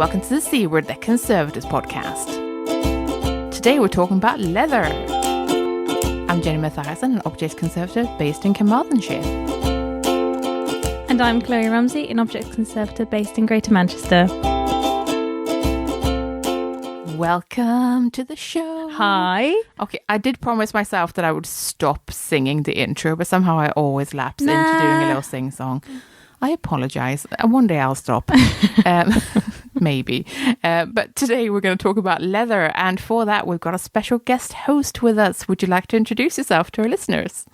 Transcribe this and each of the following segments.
welcome to the C Word, the Conservatives podcast. Today we're talking about leather. I'm Jenny Mathiasson, an Objects Conservative based in Carmarthenshire. And I'm Kloe Rumsey, an Objects Conservative based in Greater Manchester. Welcome to the show. Hi. Okay, I did promise myself that I would stop singing the intro, but somehow I always lapse into doing a little sing-song. I apologise. One day I'll stop. Maybe. But today we're going to talk about leather. And for that, we've got a special guest host with us. Would you like to introduce yourself to our listeners?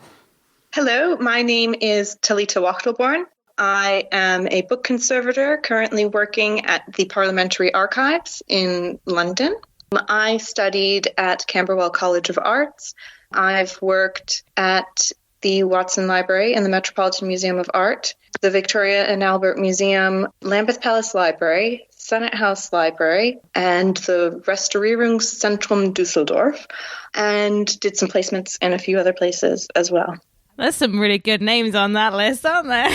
Hello, my name is Talitha Wachtelborn. I am a book conservator currently working at the Parliamentary Archives in London. I studied at Camberwell College of Arts. I've worked at the Watson Library and the Metropolitan Museum of Art, the Victoria and Albert Museum, Lambeth Palace Library, Senate House Library, and the Restaurierungszentrum Düsseldorf, and did some placements in a few other places as well. There's some really good names on that list, aren't there?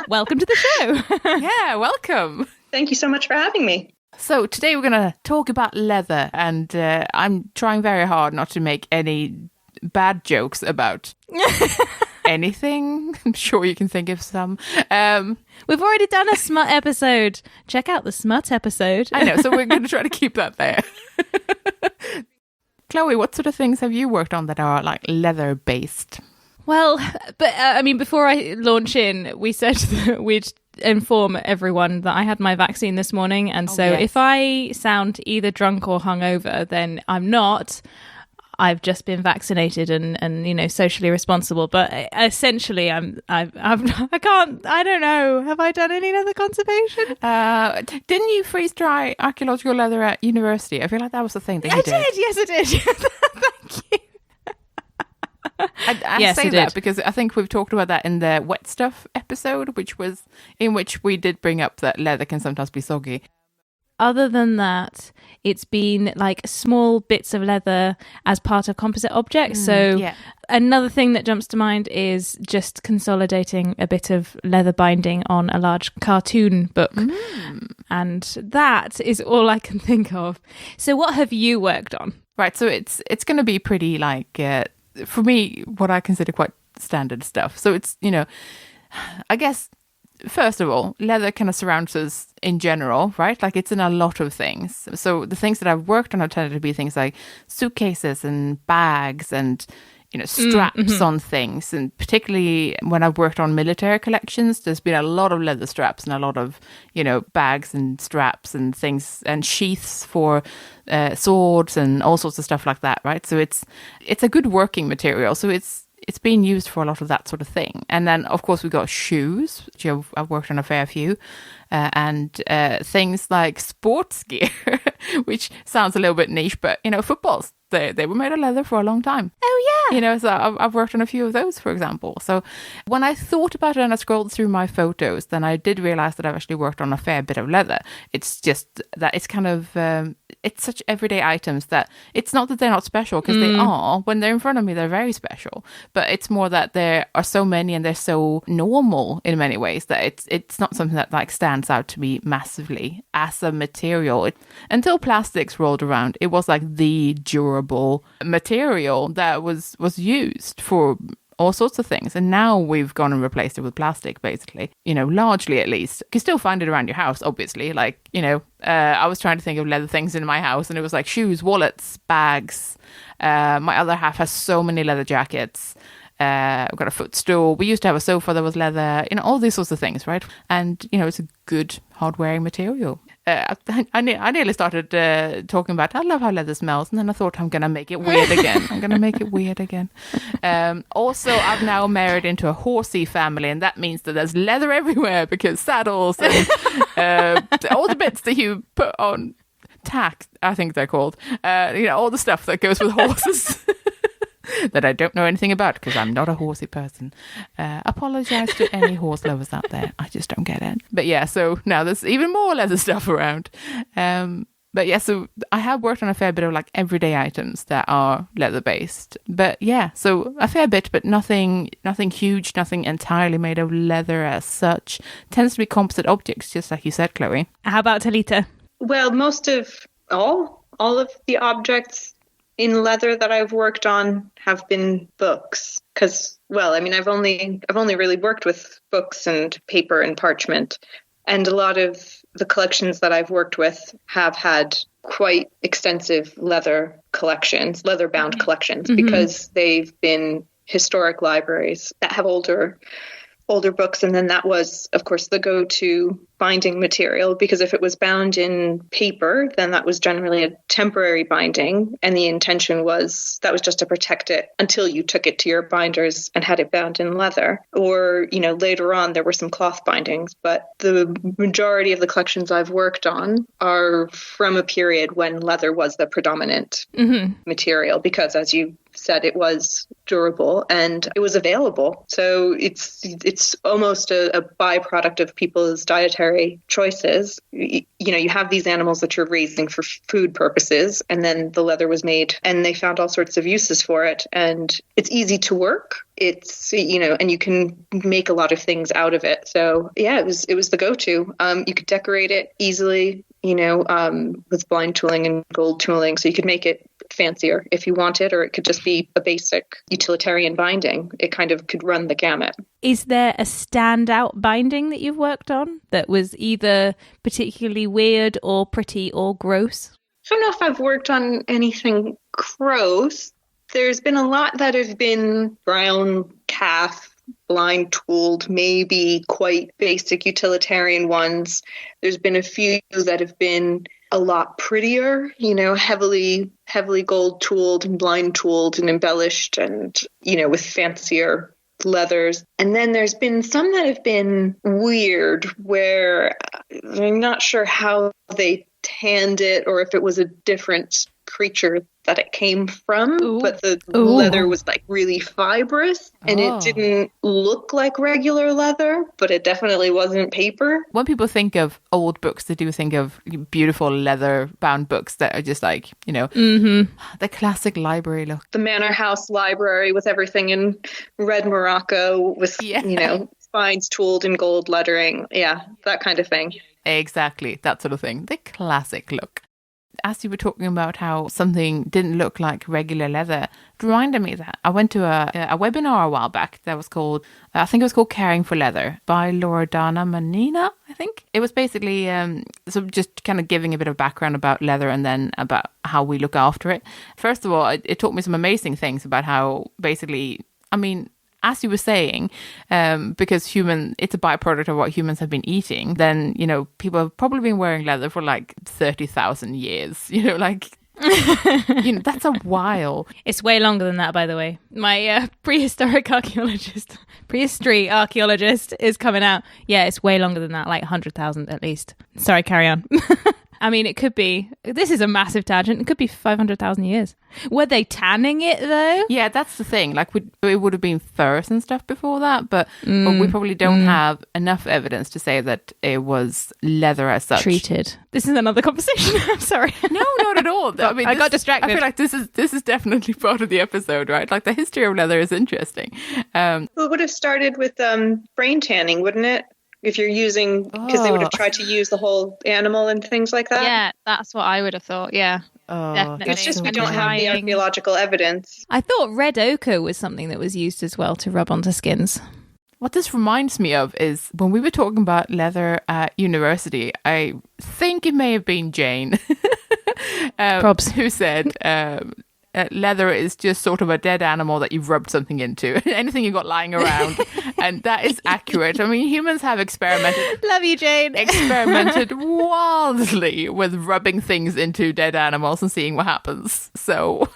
Welcome to the show. Yeah, welcome. Thank you so much for having me. So today we're going to talk about leather, and I'm trying very hard not to make any bad jokes about anything. I'm sure you can think of some. We've already done a smut episode. Check out the smut episode. I know, so we're going to try to keep that there. Kloe, what sort of things have you worked on that are like leather based? Well, but before I launch in, we said that we'd inform everyone that I had my vaccine this morning, and if I sound either drunk or hungover, then I'm not. I've just been vaccinated and socially responsible, but essentially I don't know. Have I done any leather conservation? Didn't you freeze dry archaeological leather at university? I feel like that was the thing that you did. Yes, I did. Thank you. I say that because I think we've talked about that in the wet stuff episode, in which we did bring up that leather can sometimes be soggy. Other than that, it's been like small bits of leather as part of composite objects. Another thing that jumps to mind is just consolidating a bit of leather binding on a large cartoon book. And that is all I can think of. So what have you worked on? Right, so it's going to be pretty like, for me, what I consider quite standard stuff. So it's, I guess... First of all, leather kind of surrounds us in general, right? Like it's in a lot of things. So the things that I've worked on have tended to be things like suitcases and bags and, straps on things. And particularly when I've worked on military collections, there's been a lot of leather straps and a lot of, bags and straps and things and sheaths for swords and all sorts of stuff like that, right? So it's a good working material. So it's being used for a lot of that sort of thing. And then, of course, we've got shoes, which I've worked on a fair few, and things like sports gear, which sounds a little bit niche, but, footballs, they were made of leather for a long time. Oh, yeah. So I've worked on a few of those, for example. So when I thought about it and I scrolled through my photos, then I did realize that I've actually worked on a fair bit of leather. It's just that it's kind of... it's such everyday items that it's not that they're not special, because they are. When they're in front of me, they're very special. But it's more that there are so many and they're so normal in many ways that it's not something that like stands out to me massively as a material. Until plastics rolled around, it was like the durable material that was used for all sorts of things. And now we've gone and replaced it with plastic, basically, largely at least. You can still find it around your house, obviously. Like, I was trying to think of leather things in my house, and it was like shoes, wallets, bags. My other half has so many leather jackets. I've got a footstool. We used to have a sofa that was leather, all these sorts of things, right? And, it's a good hard-wearing material. I nearly started talking about, I love how leather smells, and then I thought, I'm going to make it weird again. Also, I've now married into a horsey family, and that means that there's leather everywhere, because saddles and all the bits that you put on tack, I think they're called, all the stuff that goes with horses. That I don't know anything about because I'm not a horsey person. Apologise to any horse lovers out there. I just don't get it. But yeah, so now there's even more leather stuff around. But But yeah, so I have worked on a fair bit of like everyday items that are leather based. But yeah, so a fair bit, but nothing huge, nothing entirely made of leather as such. Tends to be composite objects, just like you said, Kloe. How about Talitha? Well, most of all of the objects in leather that I've worked on have been books. Because, well, I mean, I've only really worked with books and paper and parchment. And a lot of the collections that I've worked with have had quite extensive leather-bound collections, because they've been historic libraries that have older books. And then that was, of course, the go-to binding material, because if it was bound in paper, then that was generally a temporary binding. And the intention was that was just to protect it until you took it to your binders and had it bound in leather. Or, later on, there were some cloth bindings. But the majority of the collections I've worked on are from a period when leather was the predominant material, because, as you said, it was durable and it was available. So it's almost a byproduct of people's dietary choices. You have these animals that you're raising for food purposes, and then the leather was made and they found all sorts of uses for it. And it's easy to work. It's, and you can make a lot of things out of it. So yeah, it was the go-to. You could decorate it easily, with blind tooling and gold tooling. So you could make it fancier if you wanted, or it could just be a basic utilitarian binding. It kind of could run the gamut. Is there a standout binding that you've worked on that was either particularly weird or pretty or gross? I don't know if I've worked on anything gross. There's been a lot that have been brown calf, blind tooled, maybe quite basic utilitarian ones. There's been a few that have been a lot prettier, heavily gold tooled and blind tooled and embellished and, with fancier leathers. And then there's been some that have been weird, where I'm not sure how they tanned it or if it was a different creature that it came from. Ooh. But the leather was like really fibrous and it didn't look like regular leather, but it definitely wasn't paper. When people think of old books, they do think of beautiful leather bound books that are just like, the classic library look. The Manor House library with everything in red Morocco with, spines tooled in gold lettering. Yeah, that kind of thing. Exactly, that sort of thing. The classic look. As you were talking about how something didn't look like regular leather, it reminded me that I went to a webinar a while back that was called, I think it was called Caring for Leather by Loredana Manina, I think. It was basically so just kind of giving a bit of background about leather and then about how we look after it. First of all, it taught me some amazing things about how basically, as you were saying, because it's a byproduct of what humans have been eating, then, people have probably been wearing leather for like 30,000 years, that's a while. It's way longer than that, by the way. My prehistory archaeologist is coming out. Yeah, it's way longer than that, like 100,000 at least. Sorry, carry on. It could be, this is a massive tangent, it could be 500,000 years. Were they tanning it though? Yeah, that's the thing. Like it would have been furs and stuff before that, but we probably don't have enough evidence to say that it was leather as such. Treated. This is another conversation. I'm sorry. No, not at all. I got distracted. I feel like this is definitely part of the episode, right? Like the history of leather is interesting. It would have started with brain tanning, wouldn't it? If you're using, because they would have tried to use the whole animal and things like that. Yeah, that's what I would have thought, yeah. Definitely. It's just we don't have the archaeological evidence. I thought red ochre was something that was used as well to rub onto skins. What this reminds me of is when we were talking about leather at university, I think it may have been Jane who said leather is just sort of a dead animal that you've rubbed something into, anything you've got lying around. And that is accurate. Humans have experimented. Love you, Jane. Experimented wildly with rubbing things into dead animals and seeing what happens. So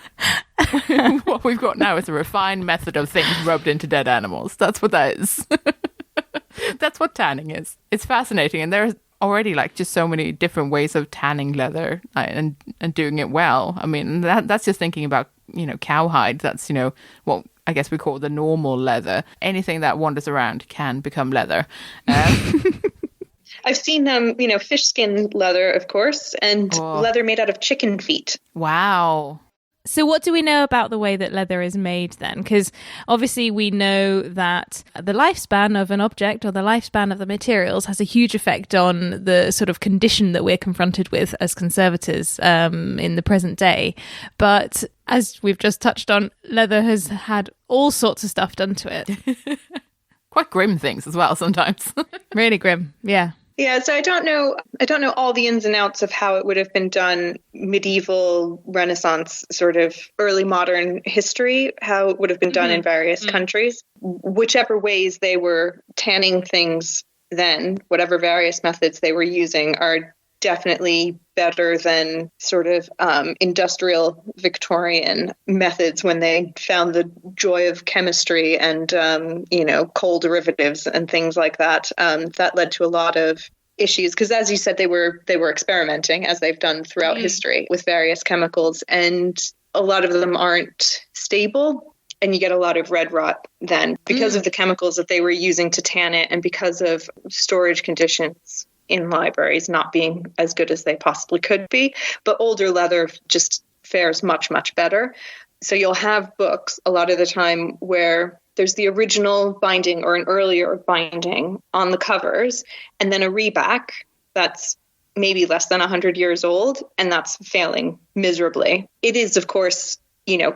what we've got now is a refined method of things rubbed into dead animals. That's what that is. That's what tanning is. It's fascinating. And there's already just so many different ways of tanning leather and doing it well. That's just thinking about, cowhide. That's, what I guess we call the normal leather. Anything that wanders around can become leather. I've seen fish skin leather, of course, and leather made out of chicken feet. Wow. So what do we know about the way that leather is made then? Because obviously we know that the lifespan of an object or the lifespan of the materials has a huge effect on the sort of condition that we're confronted with as conservators in the present day. But as we've just touched on, leather has had all sorts of stuff done to it. Quite grim things as well sometimes. Really grim, yeah. Yeah, so I don't know all the ins and outs of how it would have been done medieval, Renaissance, sort of early modern history, how it would have been done in various countries. Whichever ways they were tanning things then, whatever various methods they were using are definitely better than sort of industrial Victorian methods when they found the joy of chemistry and, coal derivatives and things like that. That led to a lot of issues because, as you said, they were experimenting, as they've done throughout history, with various chemicals, and a lot of them aren't stable. And you get a lot of red rot then because of the chemicals that they were using to tan it and because of storage conditions in libraries not being as good as they possibly could be. But older leather just fares much, much better. So you'll have books a lot of the time where there's the original binding or an earlier binding on the covers, and then a reback that's maybe less than 100 years old, and that's failing miserably. It is, of course,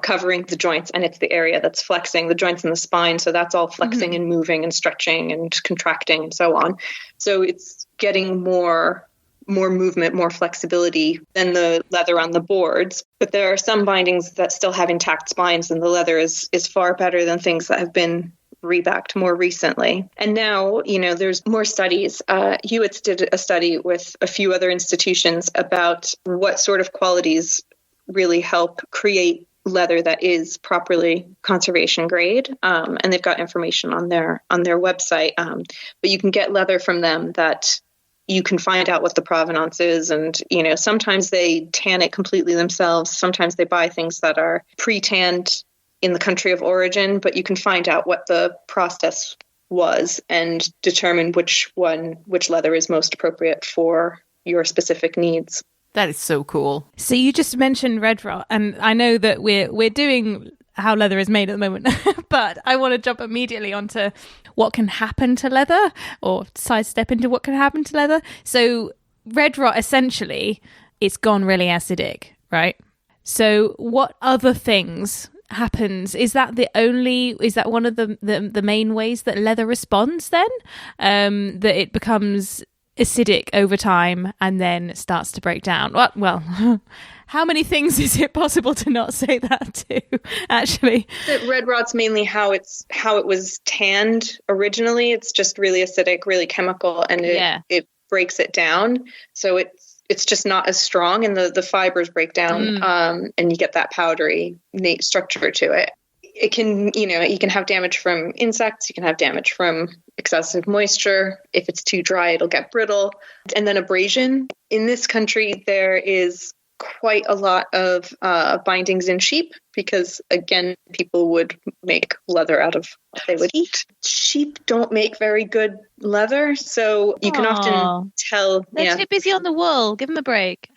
covering the joints, and it's the area that's flexing, the joints in the spine. So that's all flexing and moving and stretching and contracting and so on. So it's getting more movement, more flexibility than the leather on the boards. But there are some bindings that still have intact spines, and the leather is far better than things that have been rebacked more recently. And now, there's more studies. Hewitt's did a study with a few other institutions about what sort of qualities really help create leather that is properly conservation grade. And they've got information on their website. But you can get leather from them that you can find out what the provenance is. And, sometimes they tan it completely themselves. Sometimes they buy things that are pre-tanned in the country of origin, but you can find out what the process was and determine which leather is most appropriate for your specific needs. That is so cool. So you just mentioned red rot, and I know that we're doing how leather is made at the moment, but I want to jump immediately onto what can happen to leather, or sidestep into what can happen to leather. So red rot, essentially, it's gone really acidic, right? So what other things happens? Is that one of the main ways that leather responds then? That it becomes acidic over time and then starts to break down? Well, how many things is it possible to not say that to, actually? Red rot's mainly how it was tanned originally. It's just really acidic, really chemical, and it breaks it down. So it's just not as strong, and the fibers break down, and you get that powdery structure to it. It can, you can have damage from insects. You can have damage from excessive moisture. If it's too dry, it'll get brittle. And then abrasion. In this country, there is quite a lot of bindings in sheep because, again, people would make leather out of what they would eat. Sheep don't make very good leather, so you can often tell. They're too busy on the wool. Give them a break.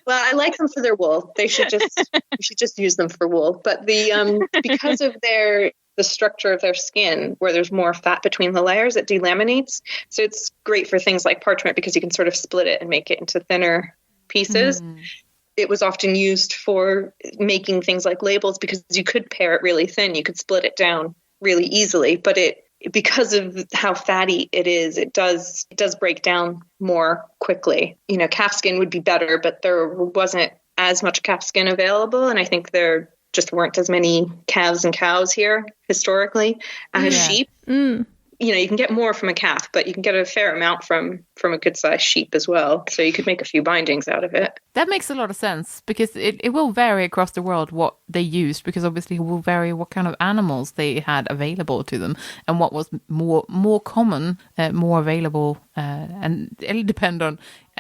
Well, I like them for their wool. They should just use them for wool. But because of the structure of their skin, where there's more fat between the layers, it delaminates. So it's great for things like parchment because you can sort of split it and make it into thinner pieces. It was often used for making things like labels because you could pare it really thin. You could split it down really easily, but because of how fatty it is, it does break down more quickly. Calf skin would be better, but there wasn't as much calf skin available. And I think there just weren't as many calves and cows here historically as sheep. You can get more from a calf, but you can get a fair amount from a good sized sheep as well. So you could make a few bindings out of it. That makes a lot of sense because it will vary across the world what they used, because obviously it will vary what kind of animals they had available to them and what was more common, more available. And it'll depend on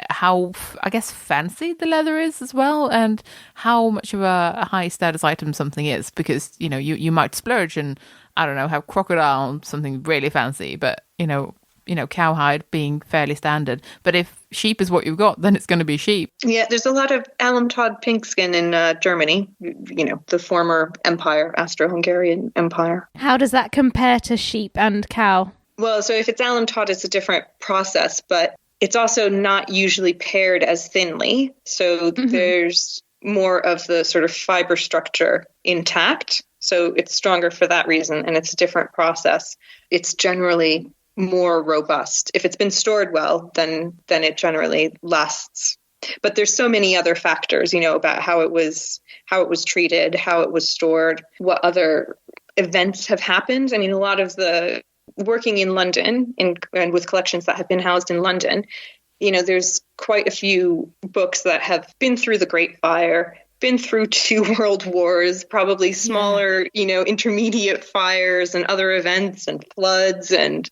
how, I guess, fancy the leather is as well, and how much of a high status item something is, because, you might splurge and, I don't know, have crocodile, something really fancy, but, cowhide being fairly standard. But if sheep is what you've got, then it's going to be sheep. Yeah, there's a lot of Almtod pigskin in Germany, the former empire, Austro-Hungarian Empire. How does that compare to sheep and cow? Well, so if it's Almtod, it's a different process, but it's also not usually paired as thinly. So there's more of the sort of fiber structure intact. So it's stronger for that reason, and it's a different process. It's generally more robust. If it's been stored well, then it generally lasts. But there's so many other factors, about how it was treated, how it was stored, what other events have happened. I mean, a lot of the working in London and with collections that have been housed in London, there's quite a few books that have been through the Great Fire, been through 2 world wars, probably smaller, intermediate fires and other events and floods. And,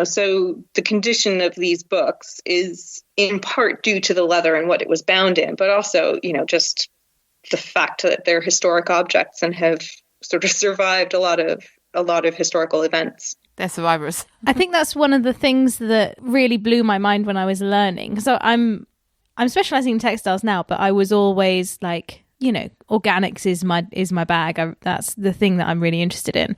so the condition of these books is in part due to the leather and what it was bound in, but also, just the fact that they're historic objects and have sort of survived a lot of historical events. They're survivors. I think that's one of the things that really blew my mind when I was learning. So I'm specializing in textiles now, but I was always like, organics is my bag. That's the thing that I'm really interested in.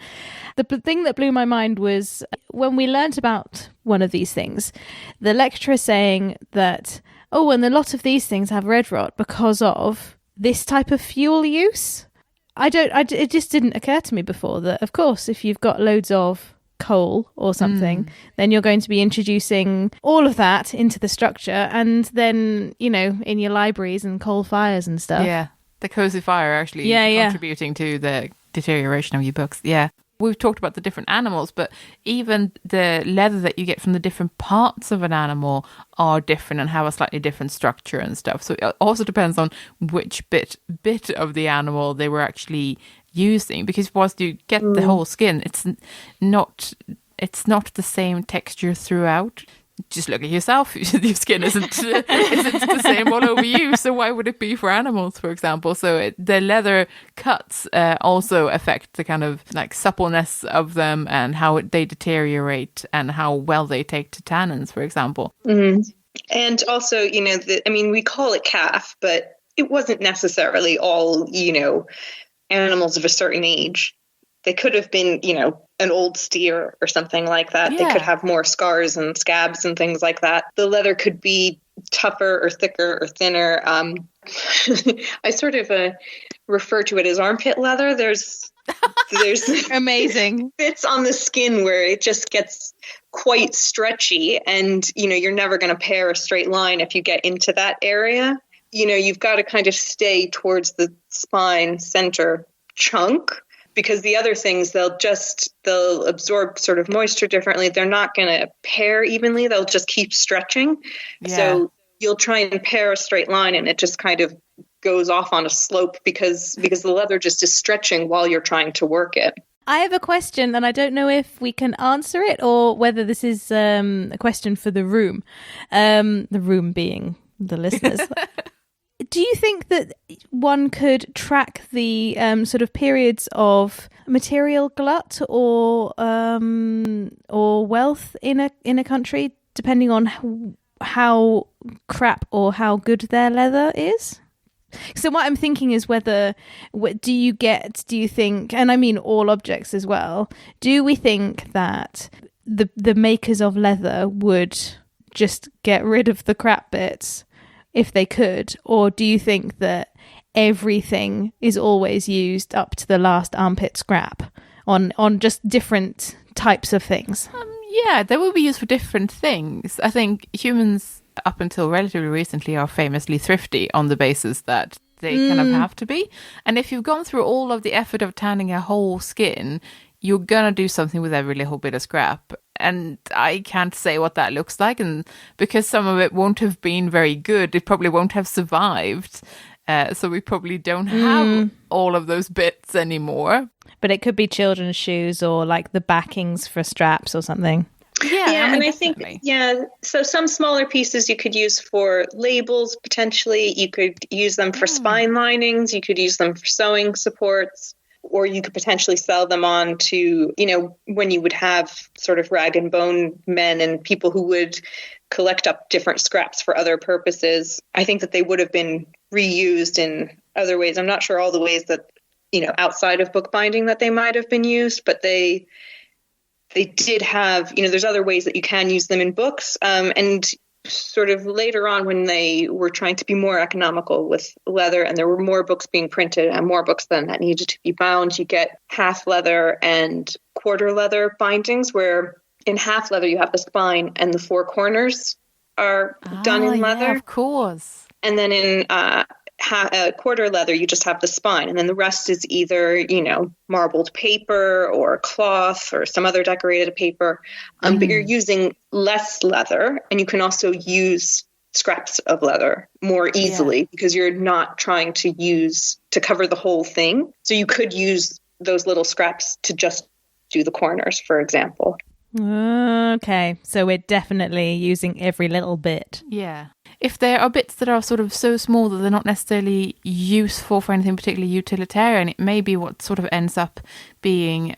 The thing that blew my mind was when we learnt about one of these things, the lecturer saying that, and a lot of these things have red rot because of this type of fuel use. It just didn't occur to me before that, of course, if you've got loads of coal or something, then you're going to be introducing all of that into the structure, and then in your libraries and coal fires and stuff. Yeah, the cozy fire actually contributing to the deterioration of your books. Yeah, we've talked about the different animals, but even the leather that you get from the different parts of an animal are different and have a slightly different structure and stuff. So it also depends on which bit of the animal they were actually using, because whilst you get the whole skin, it's not the same texture throughout. Just look at yourself. Your skin isn't the same all over you, so why would it be for animals, for example? So the leather cuts also affect the kind of like suppleness of them and how they deteriorate and how well they take to tannins, for example. And also, we call it calf, but it wasn't necessarily all animals of a certain age. They could have been, an old steer or something like that. Yeah. They could have more scars and scabs and things like that. The leather could be tougher or thicker or thinner. I sort of refer to it as armpit leather. There's amazing bits on the skin where it just gets quite stretchy, and you're never going to pare a straight line if you get into that area. You've got to kind of stay towards the spine center chunk, because the other things, they'll absorb sort of moisture differently. They're not going to pair evenly. They'll just keep stretching. Yeah. So you'll try and pair a straight line and it just kind of goes off on a slope because the leather just is stretching while you're trying to work it. I have a question, and I don't know if we can answer it or whether this is a question for the room. The room being the listeners. Do you think that one could track the sort of periods of material glut or wealth in a country, depending on how crap or how good their leather is? So what I'm thinking is do you think, and I mean all objects as well, do we think that the makers of leather would just get rid of the crap bits if they could, or do you think that everything is always used up to the last armpit scrap on just different types of things? Yeah, they will be used for different things. I think humans, up until relatively recently, are famously thrifty on the basis that they kind of have to be. And if you've gone through all of the effort of tanning a whole skin, you're going to do something with every little bit of scrap. And I can't say what that looks like. And because some of it won't have been very good, it probably won't have survived. So we probably don't have all of those bits anymore. But it could be children's shoes or like the backings for straps or something. Yeah, I think, so some smaller pieces you could use for labels, potentially. You could use them for spine linings. You could use them for sewing supports. or you could potentially sell them on to, when you would have sort of rag and bone men and people who would collect up different scraps for other purposes. I think that they would have been reused in other ways. I'm not sure all the ways that, outside of bookbinding that they might have been used, but they did have, there's other ways that you can use them in books. And sort of later on, when they were trying to be more economical with leather and there were more books being printed and more books then that needed to be bound, you get half leather and quarter leather bindings, where in half leather you have the spine and the four corners are done in leather. Yeah, of course. And then in quarter leather, you just have the spine. And then the rest is either, marbled paper or cloth or some other decorated paper. But you're using less leather, and you can also use scraps of leather more easily because you're not trying to cover the whole thing. So you could use those little scraps to just do the corners, for example. Okay, so we're definitely using every little bit. Yeah. If there are bits that are sort of so small that they're not necessarily useful for anything particularly utilitarian, it may be what sort of ends up being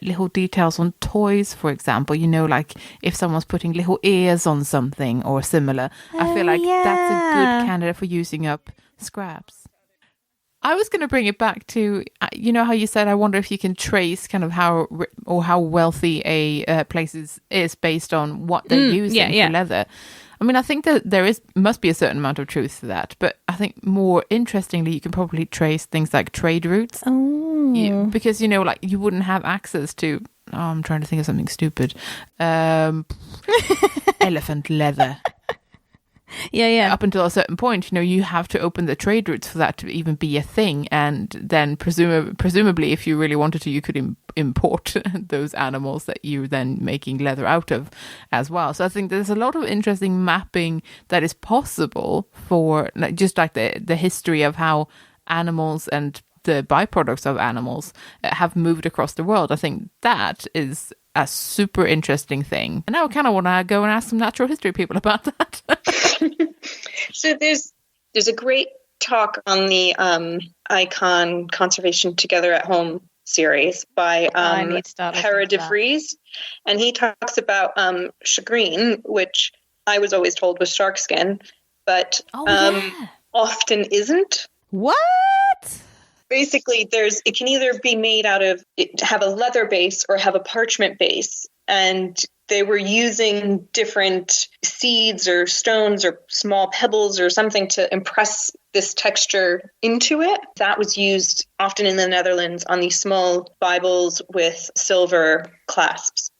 little details on toys, for example. Like if someone's putting little ears on something or similar. I feel like that's a good candidate for using up scraps. I was going to bring it back to, how you said, I wonder if you can trace kind of how wealthy a place is based on what they're using for leather. I mean, I think that there must be a certain amount of truth to that, but I think more interestingly, you can probably trace things like trade routes. Oh. Because, like you wouldn't have access to, I'm trying to think of something stupid, elephant leather. Yeah. Up until a certain point, you have to open the trade routes for that to even be a thing. And then presumably, if you really wanted to, you could import those animals that you're then making leather out of as well. So I think there's a lot of interesting mapping that is possible for just like the history of how animals and the byproducts of animals have moved across the world. I think that is a super interesting thing. And now I kind of want to go and ask some natural history people about that. So there's a great talk on the Icon Conservation Together at Home series by Hera de Vries. And he talks about shagreen, which I was always told was shark skin, but often isn't. What? Basically, it can either be made have a leather base or have a parchment base. And they were using different seeds or stones or small pebbles or something to impress this texture into it. That was used often in the Netherlands on these small Bibles with silver clasps.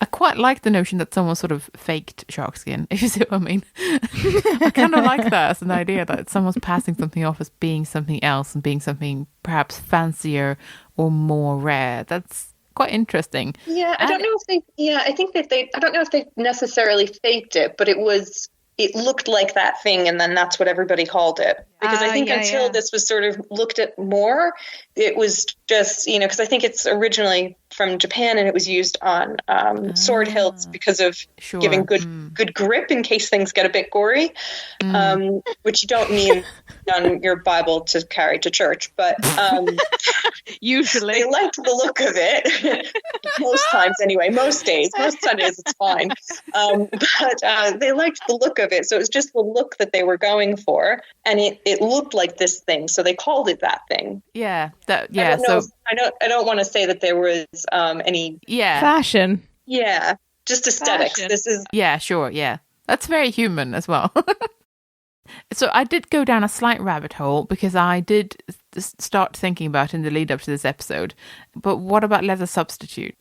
I quite like the notion that someone sort of faked shark skin, if you see what I mean. I kind of like that as an idea that someone's passing something off as being something else and being something perhaps fancier or more rare. That's quite interesting. Yeah, I don't know if they necessarily faked it, but it looked like that thing, and then that's what everybody called it. Because I think until this was sort of looked at more, it was just, because I think it's originally from Japan, and it was used on sword hilts because of giving good grip in case things get a bit gory, which you don't need on your Bible to carry to church. But usually they liked the look of it. Most times anyway, most days, most Sundays it's fine. But they liked the look of it. So it was just the look that they were going for. And it looked like this thing. So they called it that thing. Yeah. I don't want to say that there was any fashion. Yeah. Just aesthetics. Fashion. This is sure. That's very human as well. So I did go down a slight rabbit hole because I did start thinking about in the lead up to this episode. But what about leather substitute?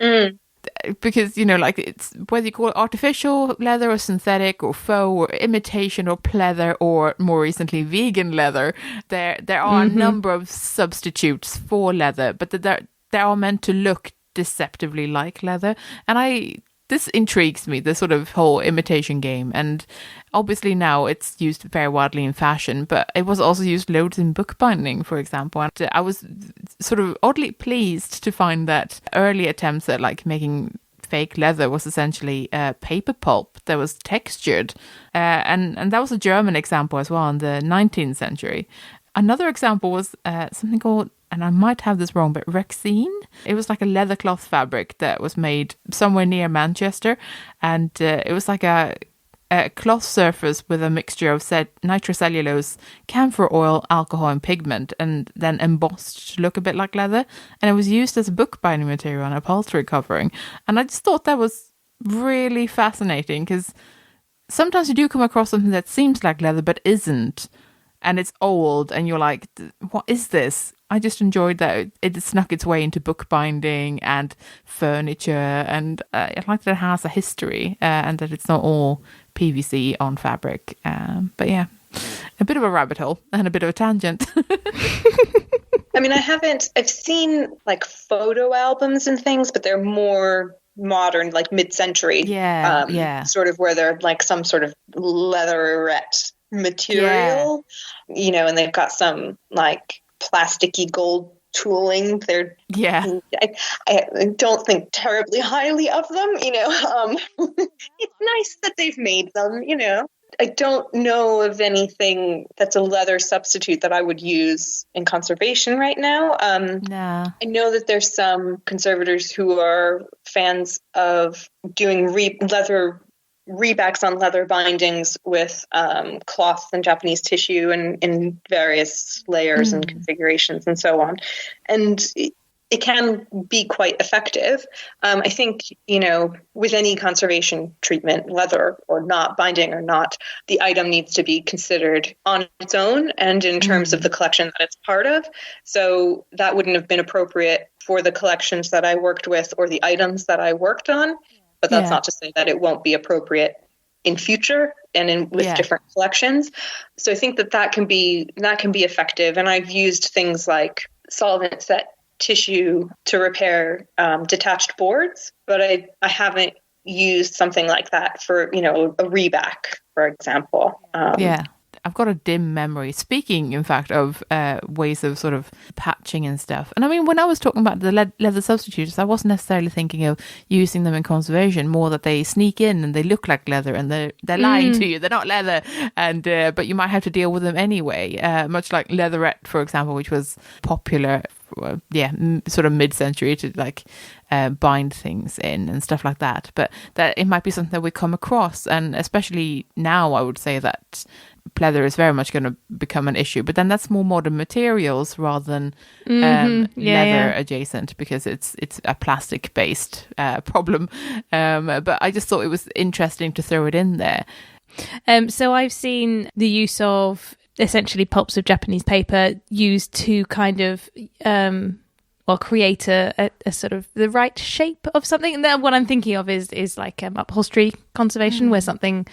Because, it's whether you call it artificial leather or synthetic or faux or imitation or pleather or more recently vegan leather, there are a number of substitutes for leather, but they are meant to look deceptively like leather. And this intrigues me, the sort of whole imitation game. And obviously now it's used very widely in fashion, but it was also used loads in bookbinding, for example. And I was sort of oddly pleased to find that early attempts at making fake leather was essentially paper pulp that was textured. And that was a German example as well in the 19th century. Another example was something called and I might have this wrong, but Rexine. It was like a leather cloth fabric that was made somewhere near Manchester, and it was like a cloth surface with a mixture of nitrocellulose, camphor oil, alcohol, and pigment, and then embossed to look a bit like leather. And it was used as a bookbinding material on upholstery covering. And I just thought that was really fascinating, because sometimes you do come across something that seems like leather but isn't, and it's old, and you're like, what is this? I just enjoyed that it snuck its way into bookbinding and furniture, and I like that it has a history, and that it's not all PVC on fabric. But yeah, a bit of a rabbit hole and a bit of a tangent. I mean, I've seen like photo albums and things, but they're more modern, like mid-century. Sort of where they're like some sort of leatherette material, and they've got some like plasticky gold tooling. I don't think terribly highly of them, it's nice that they've made them, I don't know of anything that's a leather substitute that I would use in conservation right now. No. I know that there's some conservators who are fans of doing leather rebacks on leather bindings with cloth and Japanese tissue and in various layers and configurations and so on. And it can be quite effective. I think, with any conservation treatment, leather or not, binding or not, the item needs to be considered on its own and in terms of the collection that it's part of. So that wouldn't have been appropriate for the collections that I worked with or the items that I worked on. But that's not to say that it won't be appropriate in future and with different collections. So I think that can be effective. And I've used things like solvent set tissue to repair detached boards, but I haven't used something like that for, a reback, for example. I've got a dim memory. Speaking, in fact, of ways of sort of patching and stuff. And I mean, when I was talking about the leather substitutes, I wasn't necessarily thinking of using them in conservation, more that they sneak in and they look like leather and they're lying to you. They're not leather, and but you might have to deal with them anyway. Much like leatherette, for example, which was popular, sort of mid-century to like bind things in and stuff like that. But that it might be something that we come across, and especially now, I would say that pleather is very much going to become an issue, but then that's more modern materials rather than leather adjacent, because it's a plastic based problem. But I just thought it was interesting to throw it in there. So I've seen the use of essentially pulps of Japanese paper used to kind of create a sort of the right shape of something. And then what I'm thinking of is like upholstery conservation, where something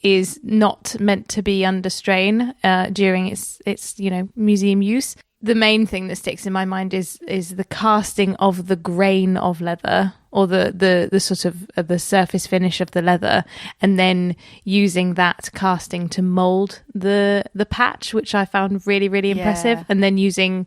is not meant to be under strain during its museum use. The main thing that sticks in my mind is the casting of the grain of leather, or the sort of the surface finish of the leather, and then using that casting to mold the patch, which I found really, really impressive. And then using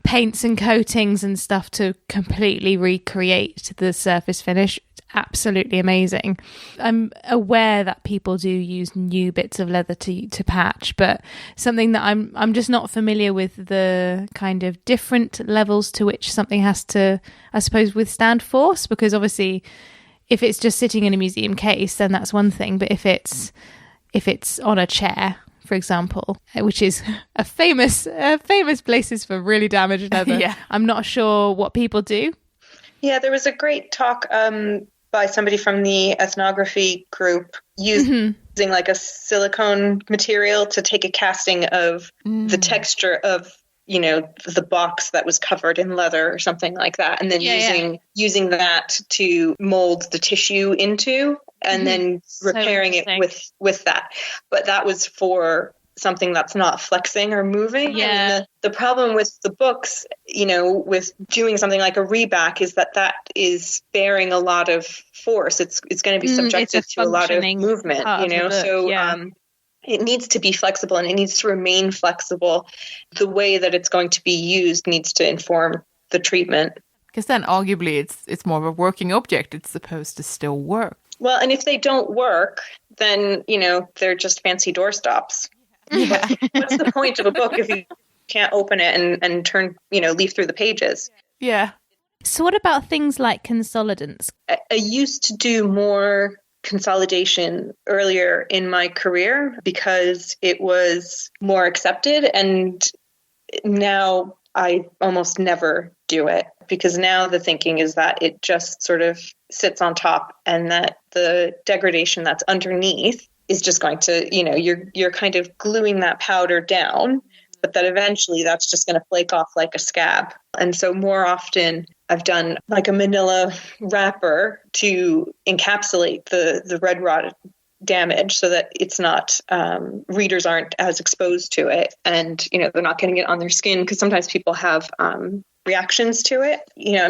paints and coatings and stuff to completely recreate the surface finish. Absolutely amazing. I'm aware that people do use new bits of leather to patch, but something that I'm just not familiar with, the kind of different levels to which something has to, I suppose, withstand force. Because obviously, if it's just sitting in a museum case, then that's one thing. But if it's on a chair, for example, which is a famous places for really damaged leather, I'm not sure what people do. Yeah, there was a great talk by somebody from the ethnography group using like a silicone material to take a casting of the texture of, the box that was covered in leather or something like that. And then using that to mold the tissue into, and then repairing it with that. But that was for something that's not flexing or moving. Yeah. I mean, the problem with the books, with doing something like a reback, is that is bearing a lot of force. It's going to be subjected to a lot of movement, it needs to be flexible, and it needs to remain flexible. The way that it's going to be used needs to inform the treatment. Because then arguably it's more of a working object. It's supposed to still work. Well, and if they don't work, then, they're just fancy doorstops. Yeah. What's the point of a book if you can't open it and turn, leaf through the pages. Yeah. So what about things like consolidants? I used to do more consolidation earlier in my career because it was more accepted, and now I almost never do it, because now the thinking is that it just sort of sits on top, and that the degradation that's underneath is just going to, you're kind of gluing that powder down, but that eventually that's just going to flake off like a scab. And so more often I've done like a manila wrapper to encapsulate the red rot damage so that it's not, readers aren't as exposed to it, and, they're not getting it on their skin, because sometimes people have reactions to it.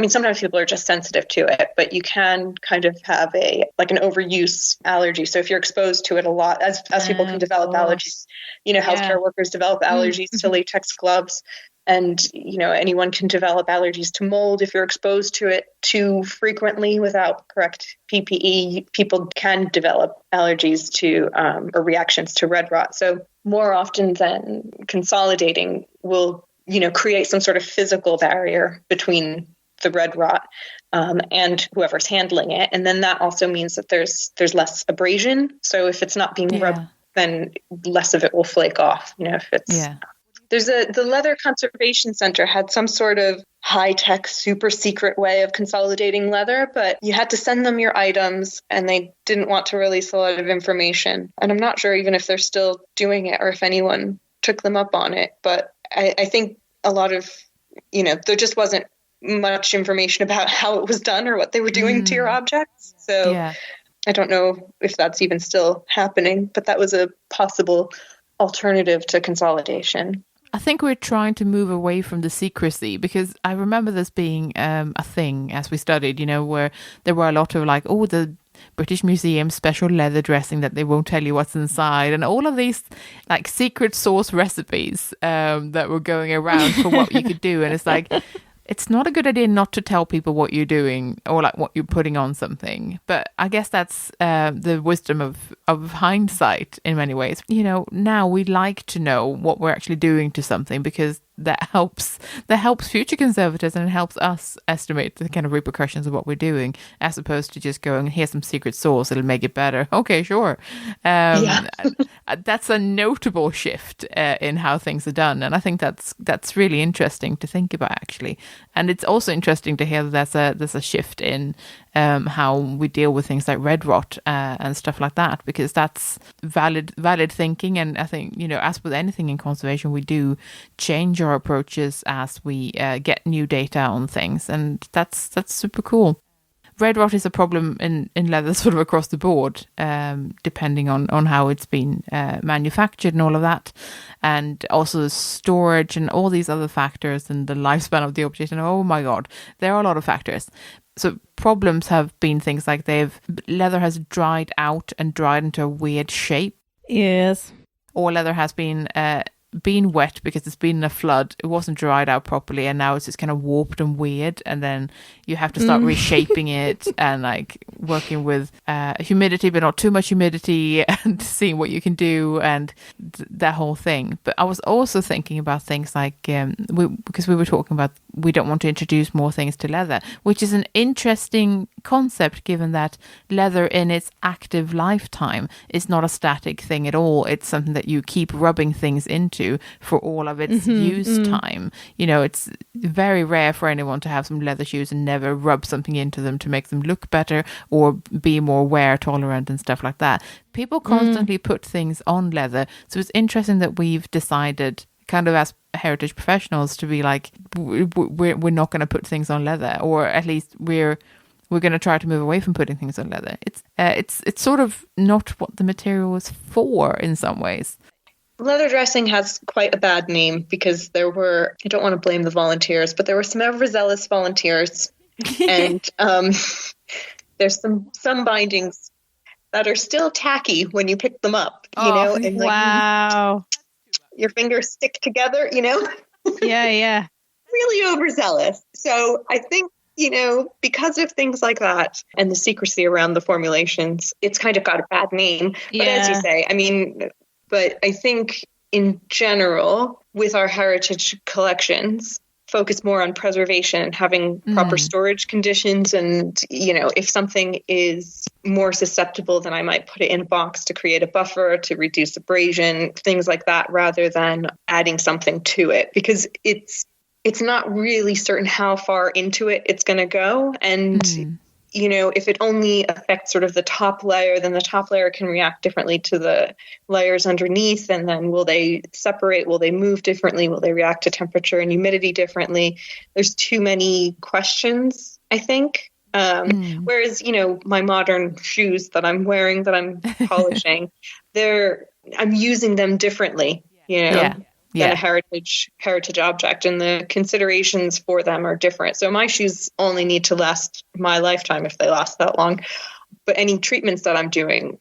Sometimes people are just sensitive to it, but you can kind of have an overuse allergy. So if you're exposed to it a lot, as people can develop allergies, healthcare workers develop allergies to latex gloves. And, anyone can develop allergies to mold if you're exposed to it too frequently without correct PPE. People can develop allergies to or reactions to red rot. So more often than consolidating will, create some sort of physical barrier between the red rot and whoever's handling it. And then that also means that there's less abrasion. So if it's not being rubbed, then less of it will flake off. If it's... Yeah. The Leather Conservation Center had some sort of high-tech, super secret way of consolidating leather, but you had to send them your items, and they didn't want to release a lot of information. And I'm not sure even if they're still doing it or if anyone took them up on it. But I think a lot of, there just wasn't much information about how it was done or what they were doing to your objects. So I don't know if that's even still happening, but that was a possible alternative to consolidation. I think we're trying to move away from the secrecy, because I remember this being a thing as we studied, where there were a lot of the British Museum special leather dressing that they won't tell you what's inside, and all of these secret sauce recipes that were going around for what you could do. And it's it's not a good idea not to tell people what you're doing or what you're putting on something. But I guess that's the wisdom of hindsight in many ways. Now we like to know what we're actually doing to something, because that helps future conservators, and it helps us estimate the kind of repercussions of what we're doing, as opposed to just going, here's some secret sauce, it'll make it better. Okay, sure. That's a notable shift in how things are done, and I think that's really interesting to think about, actually. And it's also interesting to hear that there's a shift in how we deal with things like red rot and stuff like that, because that's valid thinking. And I think, as with anything in conservation, we do change our approaches as we get new data on things, and that's super cool. Red rot is a problem in leather sort of across the board, depending on how it's been manufactured and all of that, and also the storage and all these other factors, and the lifespan of the object. And oh my god, there are a lot of factors. So problems have been things like leather has dried out and dried into a weird shape. Yes. Or leather has been wet because it's been in a flood. It wasn't dried out properly, and now it's just kind of warped and weird. And then you have to start reshaping it and working with humidity, but not too much humidity, and seeing what you can do, and that whole thing. But I was also thinking about things like because we were talking about we don't want to introduce more things to leather, which is an interesting concept, given that leather in its active lifetime is not a static thing at all. It's something that you keep rubbing things into for all of its use time. It's very rare for anyone to have some leather shoes and never rub something into them to make them look better or be more wear tolerant and stuff like that. People constantly put things on leather. So it's interesting that we've decided, kind of as heritage professionals, to be we're not going to put things on leather, or at least we're going to try to move away from putting things on leather. It's sort of not what the material is for in some ways. Leather dressing has quite a bad name because I don't want to blame the volunteers, but there were some overzealous volunteers, and there's some bindings that are still tacky when you pick them up, and wow. Your fingers stick together, Yeah. Really overzealous. So I think, because of things like that and the secrecy around the formulations, it's kind of got a bad name. But as you say, but I think in general, with our heritage collections, focus more on preservation and having proper storage conditions. And, if something is more susceptible, then I might put it in a box to create a buffer, to reduce abrasion, things like that, rather than adding something to it, because it's not really certain how far into it it's going to go. And if it only affects sort of the top layer, then the top layer can react differently to the layers underneath. And then will they separate? Will they move differently? Will they react to temperature and humidity differently? There's too many questions, I think. Whereas, my modern shoes that I'm wearing, that I'm polishing, I'm using them differently, than a heritage object, and the considerations for them are different. So my shoes only need to last my lifetime if they last that long. But any treatments that I'm doing,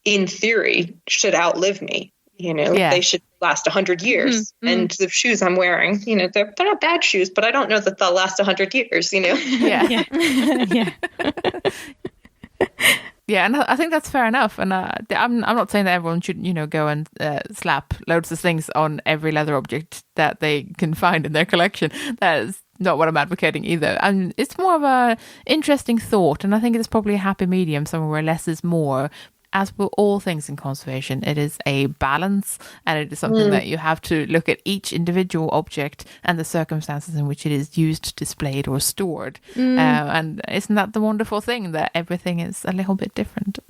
in theory, should outlive me. They should last 100 years. And the shoes I'm wearing, they're not bad shoes, but I don't know that they'll last 100 years, Yeah. Yeah, and I think that's fair enough. And I'm not saying that everyone should, go and slap loads of things on every leather object that they can find in their collection. That is not what I'm advocating either. And it's more of a interesting thought, and I think it's probably a happy medium, somewhere where less is more. As with all things in conservation, it is a balance, and it is something that you have to look at each individual object and the circumstances in which it is used, displayed, or stored. And isn't that the wonderful thing, that everything is a little bit different?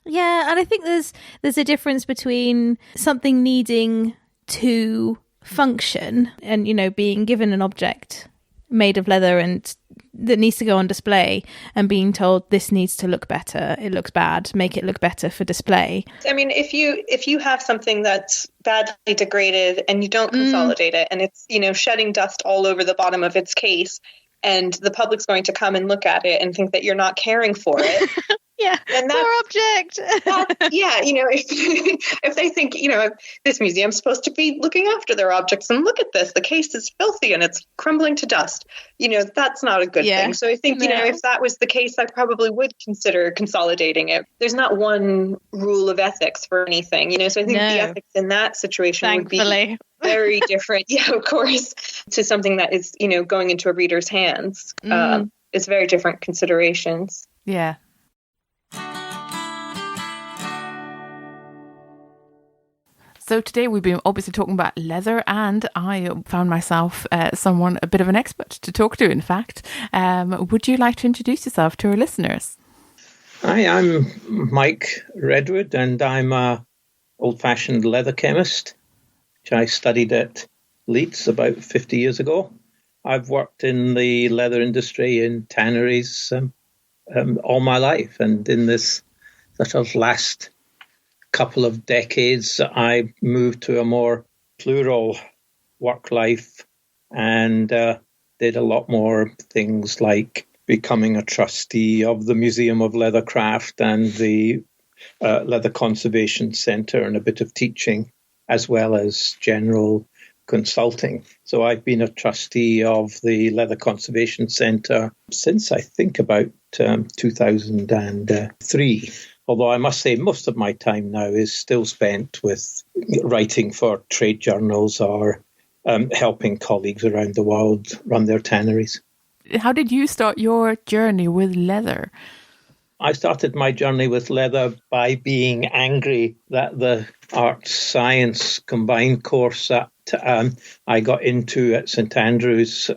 Yeah, and I think there's a difference between something needing to function and, being given an object made of leather and that needs to go on display, and being told this needs to look better, it looks bad, make it look better for display. I mean, if you have something that's badly degraded and you don't consolidate it, and it's shedding dust all over the bottom of its case, and the public's going to come and look at it and think that you're not caring for it. Yeah, and poor object. If they think, this museum's supposed to be looking after their objects, and look at this, the case is filthy and it's crumbling to dust. That's not a good thing. So I think, if that was the case, I probably would consider consolidating it. There's not one rule of ethics for anything, so I think the ethics in that situation would be very different. Yeah, of course, to something that is, going into a reader's hands. It's very different considerations. Yeah. So today we've been obviously talking about leather, and I found myself someone a bit of an expert to talk to, in fact. Would you like to introduce yourself to our listeners? Hi, I'm Mike Redwood, and I'm a old-fashioned leather chemist, which I studied at Leeds about 50 years ago. I've worked in the leather industry in tanneries all my life, and in this sort of last couple of decades, I moved to a more plural work life and did a lot more things like becoming a trustee of the Museum of Leathercraft and the Leather Conservation Centre, and a bit of teaching, as well as general consulting. So I've been a trustee of the Leather Conservation Centre since, I think, about 2003. Although I must say most of my time now is still spent with writing for trade journals or helping colleagues around the world run their tanneries. How did you start your journey with leather? I started my journey with leather by being angry that the arts science combined course that I got into at St Andrews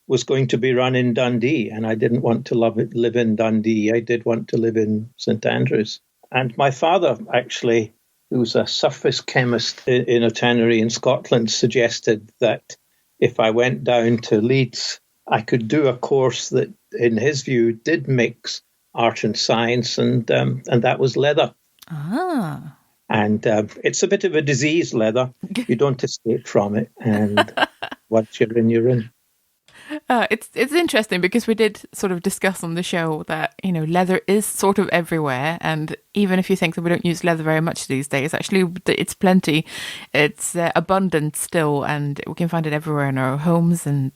was going to be run in Dundee, and I didn't want to live in Dundee. I did want to live in St Andrews. And my father, actually, who's a surface chemist in a tannery in Scotland, suggested that if I went down to Leeds, I could do a course that, in his view, did mix art and science, and that was leather. Ah. And it's a bit of a disease, leather. You don't escape from it, and once you're in, you're in. It's interesting because we did sort of discuss on the show that, leather is sort of everywhere. And even if you think that we don't use leather very much these days, actually it's plenty. It's abundant still, and we can find it everywhere in our homes and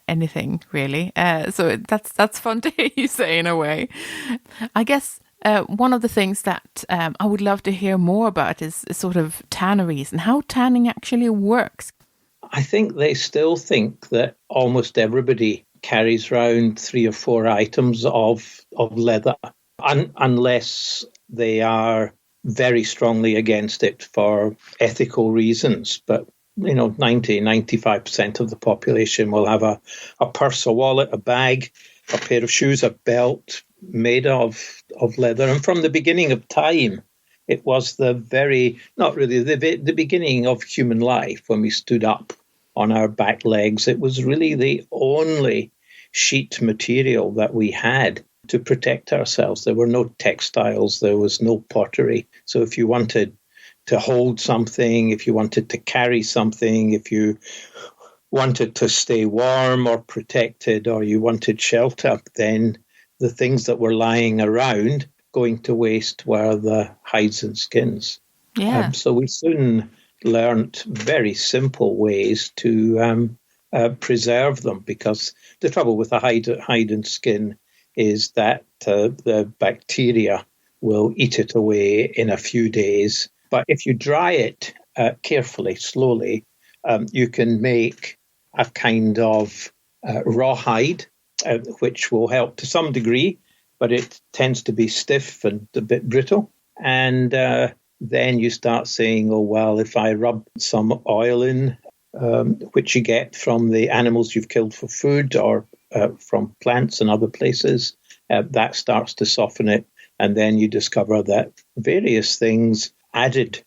anything really. So that's fun to hear you say, in a way. I guess One of the things that I would love to hear more about is sort of tanneries and how tanning actually works. I think they still think that almost everybody carries around 3 or 4 items of leather, unless they are very strongly against it for ethical reasons. But 95% of the population will have a purse, a wallet, a bag, a pair of shoes, a belt made of leather. And from the beginning of time, it was the beginning of human life when we stood up on our back legs. It was really the only sheet material that we had to protect ourselves. There were no textiles, there was no pottery. So if you wanted to hold something, if you wanted to carry something, if you wanted to stay warm or protected, or you wanted shelter, then the things that were lying around going to waste were the hides and skins. Yeah. So we soon learnt very simple ways to preserve them, because the trouble with the hide and skin is that the bacteria will eat it away in a few days. But if you dry it carefully, slowly, you can make a kind of rawhide, which will help to some degree, but it tends to be stiff and a bit brittle. And then you start saying, oh, well, if I rub some oil in, which you get from the animals you've killed for food or from plants and other places, that starts to soften it. And then you discover that various things added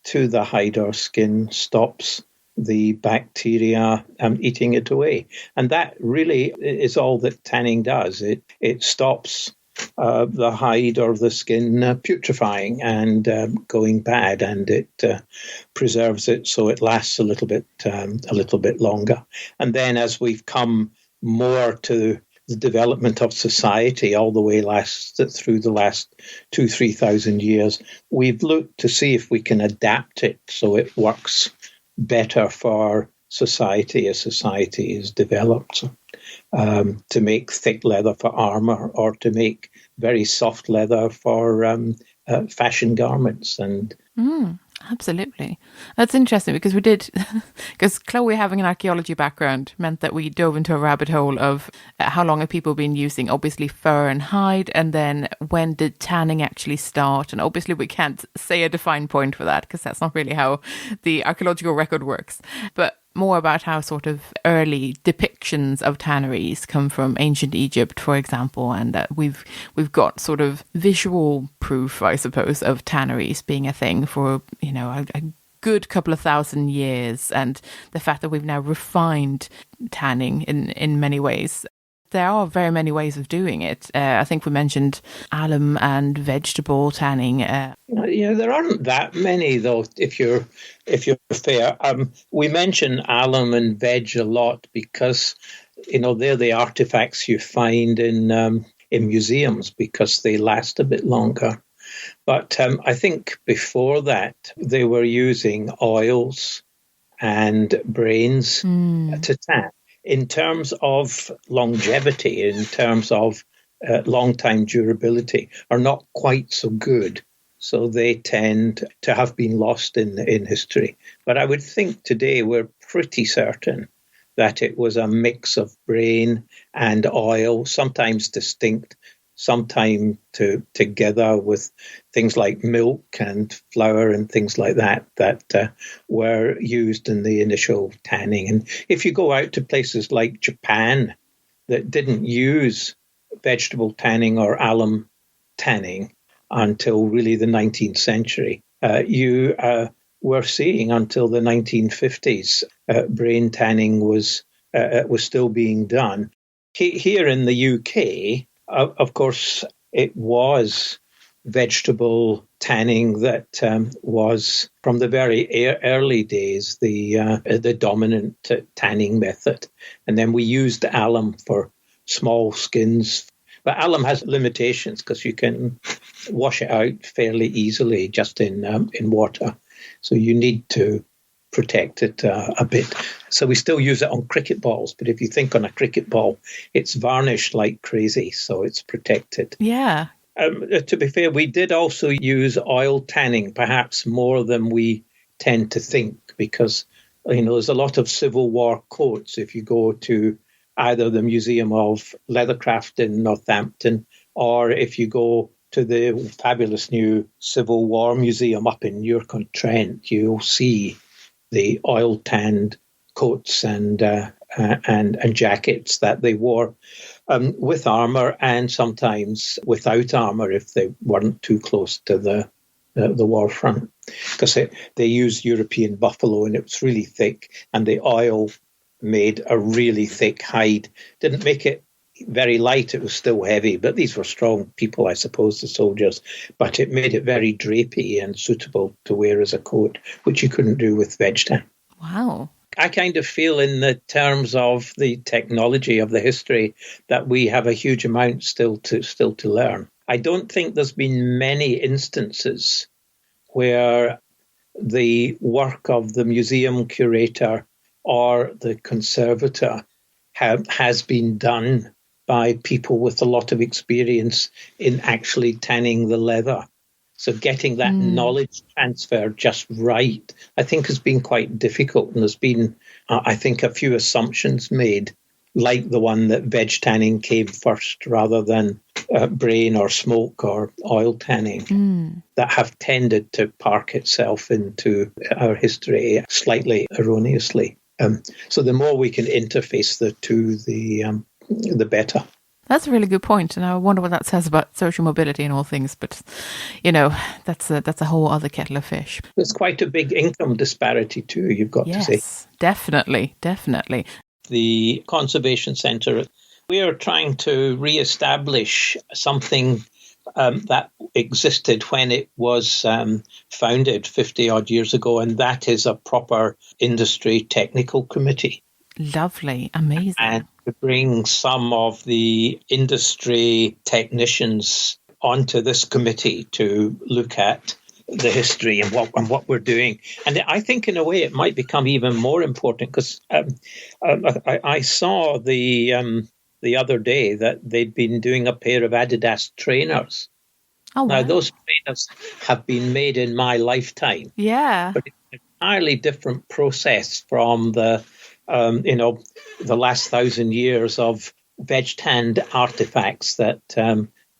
to the hide or skin stops the bacteria eating it away. And that really is all that tanning does. It stops the hide or the skin putrefying and going bad, and it preserves it so it lasts a little bit longer. And then as we've come more to the development of society all the way through the last 2,000-3,000 years, we've looked to see if we can adapt it so it works better for society as society is developed. To make thick leather for armor, or to make very soft leather for fashion garments. And absolutely. That's interesting because because Kloe having an archaeology background meant that we dove into a rabbit hole of how long have people been using, obviously, fur and hide, and then when did tanning actually start? And obviously we can't say a defined point for that because that's not really how the archaeological record works. But more about how sort of early depictions of tanneries come from ancient Egypt, for example, and that we've got sort of visual proof, I suppose, of tanneries being a thing for, a good couple of thousand years, and the fact that we've now refined tanning in many ways. There are very many ways of doing it. I think we mentioned alum and vegetable tanning. There aren't that many, though, if you're fair. We mention alum and veg a lot because, they're the artifacts you find in museums because they last a bit longer. But I think before that, they were using oils and brains to tan. In terms of longevity, in terms of long-time durability, are not quite so good. So they tend to have been lost in history. But I would think today we're pretty certain that it was a mix of brain and oil, sometimes distinct, sometimes together with things like milk and flour and things like that were used in the initial tanning. And if you go out to places like Japan that didn't use vegetable tanning or alum tanning until really the 19th century, you were seeing until the 1950s brain tanning was still being done. Here in the UK, of course, it was vegetable tanning that was, from the very early days, the dominant tanning method. And then we used alum for small skins. But alum has limitations because you can wash it out fairly easily just in water. So you need to protect it a bit. So we still use it on cricket balls, but if you think on a cricket ball, it's varnished like crazy, so it's protected. Yeah, To be fair, we did also use oil tanning, perhaps more than we tend to think, because there's a lot of Civil War coats. If you go to either the Museum of Leathercraft in Northampton, or if you go to the fabulous new Civil War Museum up in Newark-on-Trent, you'll see the oil-tanned coats and jackets that they wore with armour, and sometimes without armour if they weren't too close to the war front, because they used European buffalo and it was really thick, and the oil made a really thick hide. Didn't make it very light, it was still heavy, but these were strong people, I suppose, the soldiers, but it made it very drapey and suitable to wear as a coat, which you couldn't do with veg tan. Wow. I kind of feel, in the terms of the technology of the history, that we have a huge amount still to learn. I don't think there's been many instances where the work of the museum curator or the conservator has been done by people with a lot of experience in actually tanning the leather. So getting that knowledge transfer just right, I think, has been quite difficult. And there's been, I think, a few assumptions made, like the one that veg tanning came first rather than brain or smoke or oil tanning, that have tended to park itself into our history slightly erroneously. So the more we can interface the two, the better. That's a really good point, and I wonder what that says about social mobility and all things. But that's a whole other kettle of fish. There's quite a big income disparity too, you've got to say. Yes, definitely. The Conservation Centre, we are trying to re-establish something that existed when it was founded 50 odd years ago, and that is a proper industry technical committee. Lovely, amazing. And to bring some of the industry technicians onto this committee to look at the history and what we're doing. And I think in a way it might become even more important, because I saw the other day that they'd been doing a pair of Adidas trainers. Oh, wow. Now, those trainers have been made in my lifetime. Yeah. But it's an entirely different process from the last 1,000 years of veg-tanned artifacts that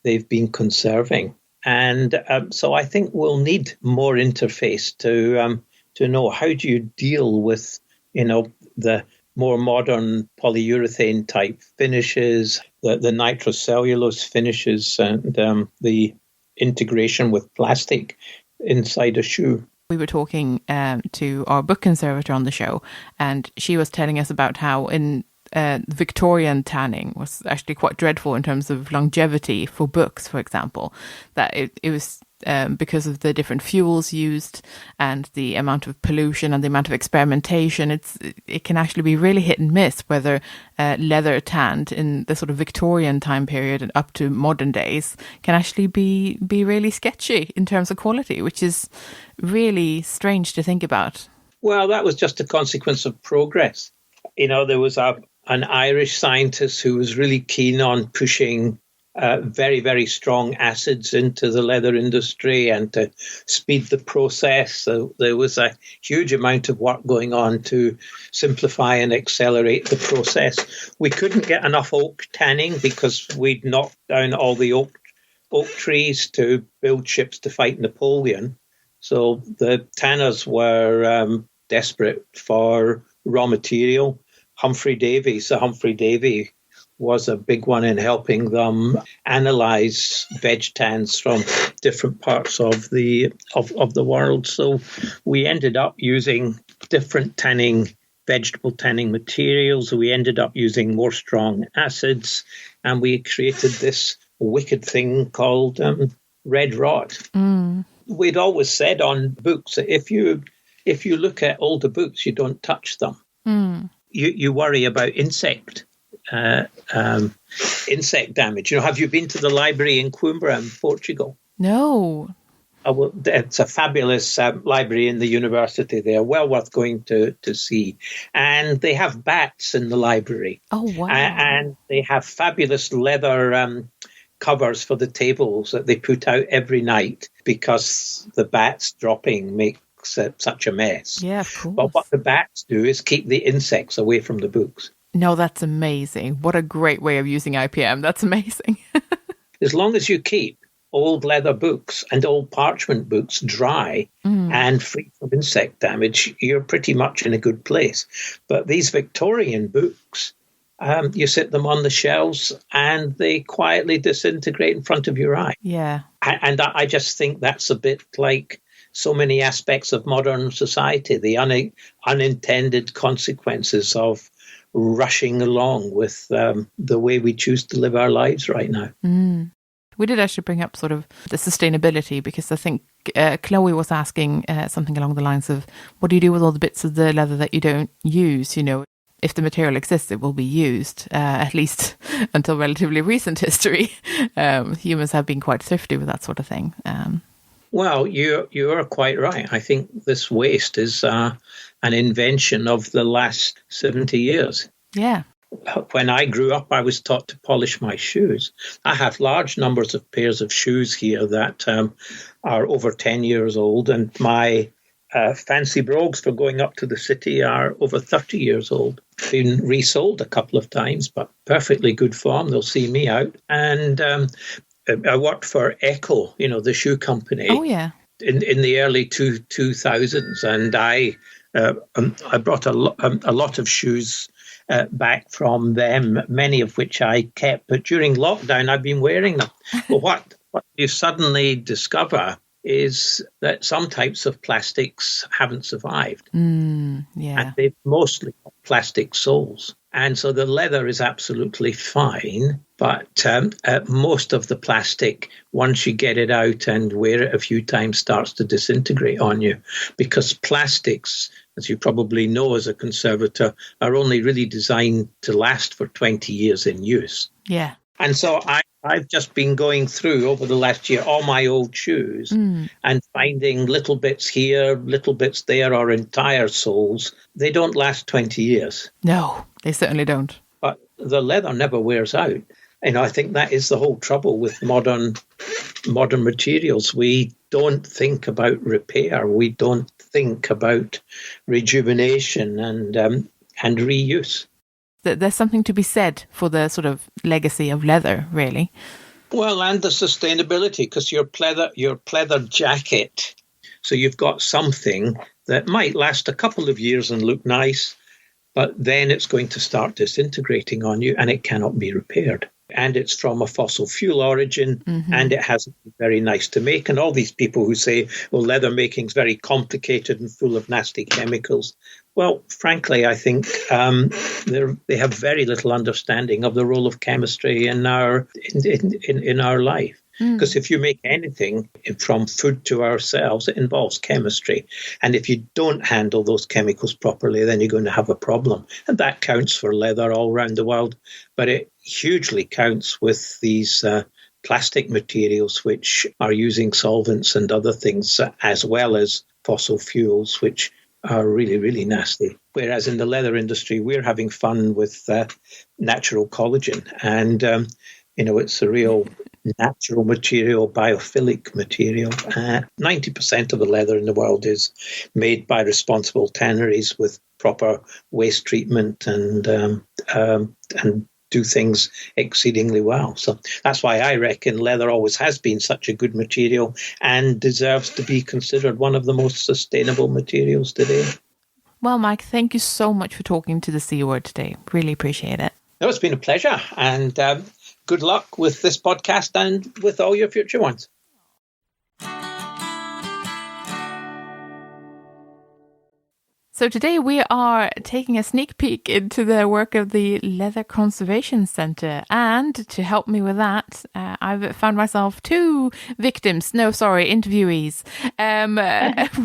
they've been conserving. And so I think we'll need more interface to know, how do you deal with, the more modern polyurethane type finishes, the nitrocellulose finishes, and the integration with plastic inside a shoe. We were talking to our book conservator on the show, and she was telling us about how in Victorian tanning was actually quite dreadful in terms of longevity for books, for example, that it was because of the different fuels used and the amount of pollution and the amount of experimentation. It can actually be really hit and miss whether leather tanned in the sort of Victorian time period and up to modern days can actually be really sketchy in terms of quality, which is really strange to think about. Well, that was just a consequence of progress. There was an Irish scientist who was really keen on pushing very, very strong acids into the leather industry and to speed the process. So there was a huge amount of work going on to simplify and accelerate the process. We couldn't get enough oak tanning because we'd knocked down all the oak trees to build ships to fight Napoleon. So the tanners were desperate for raw material. Humphrey Davy was a big one in helping them analyze veg tans from different parts of the world. So we ended up using different vegetable tanning materials. We ended up using more strong acids, and we created this wicked thing called red rot. We'd always said on books that if you look at older books, you don't touch them. You worry about insect damage. Have you been to the library in Coimbra in Portugal? No. Well, it's a fabulous library in the university there, well worth going to see. And they have bats in the library. Oh, wow. And they have fabulous leather covers for the tables that they put out every night because the bats dropping makes such a mess. Yeah, of course. But what the bats do is keep the insects away from the books. No, that's amazing. What a great way of using IPM. That's amazing. As long as you keep old leather books and old parchment books dry and free from insect damage, you're pretty much in a good place. But these Victorian books, you sit them on the shelves and they quietly disintegrate in front of your eye. Yeah. And I just think that's a bit like so many aspects of modern society, the unintended consequences of rushing along with the way we choose to live our lives right now. We did actually bring up sort of the sustainability, because I think Kloe was asking something along the lines of, what do you do with all the bits of the leather that you don't use? You know, if the material exists, it will be used, at least until relatively recent history. Humans have been quite thrifty with that sort of thing. Well, you are quite right. I think this waste is an invention of the last 70 years. Yeah. When I grew up, I was taught to polish my shoes. I have large numbers of pairs of shoes here that are over 10 years old, and my fancy brogues for going up to the city are over 30 years old. Been resold a couple of times, but perfectly good form. They'll see me out. And I worked for Echo, the shoe company. Oh, yeah. In the early 2000s, and I brought a lot of shoes back from them, many of which I kept. But during lockdown, I've been wearing them. But what you suddenly discover is that some types of plastics haven't survived. Yeah. And they've mostly got plastic soles. And so the leather is absolutely fine, but most of the plastic, once you get it out and wear it a few times, starts to disintegrate on you, because plastics, as you probably know as a conservator, are only really designed to last for 20 years in use. Yeah. And so I've just been going through over the last year all my old shoes and finding little bits here, little bits there, or entire soles. They don't last 20 years. No, they certainly don't. But the leather never wears out. I think that is the whole trouble with modern materials. We don't think about repair. We don't think about rejuvenation and reuse. There's something to be said for the sort of legacy of leather, really. Well, and the sustainability, because your pleather jacket, so you've got something that might last a couple of years and look nice, but then it's going to start disintegrating on you and it cannot be repaired. And it's from a fossil fuel origin, and it hasn't been very nice to make. And all these people who say, well, leather making is very complicated and full of nasty chemicals. Well, frankly, I think they have very little understanding of the role of chemistry in our life. Because if you make anything from food to ourselves, it involves chemistry. And if you don't handle those chemicals properly, then you're going to have a problem. And that counts for leather all around the world. But it hugely counts with these plastic materials, which are using solvents and other things, as well as fossil fuels, which are really, really nasty. Whereas in the leather industry, we're having fun with natural collagen. And, it's a real natural material, biophilic material. 90% of the leather in the world is made by responsible tanneries with proper waste treatment and do things exceedingly well. So that's why I reckon leather always has been such a good material and deserves to be considered one of the most sustainable materials today. Well, Mike, thank you so much for talking to the C Word today. Really appreciate it. No, it's been a pleasure. And good luck with this podcast and with all your future ones. So today we are taking a sneak peek into the work of the Leather Conservation Centre. And to help me with that, I've found myself interviewees.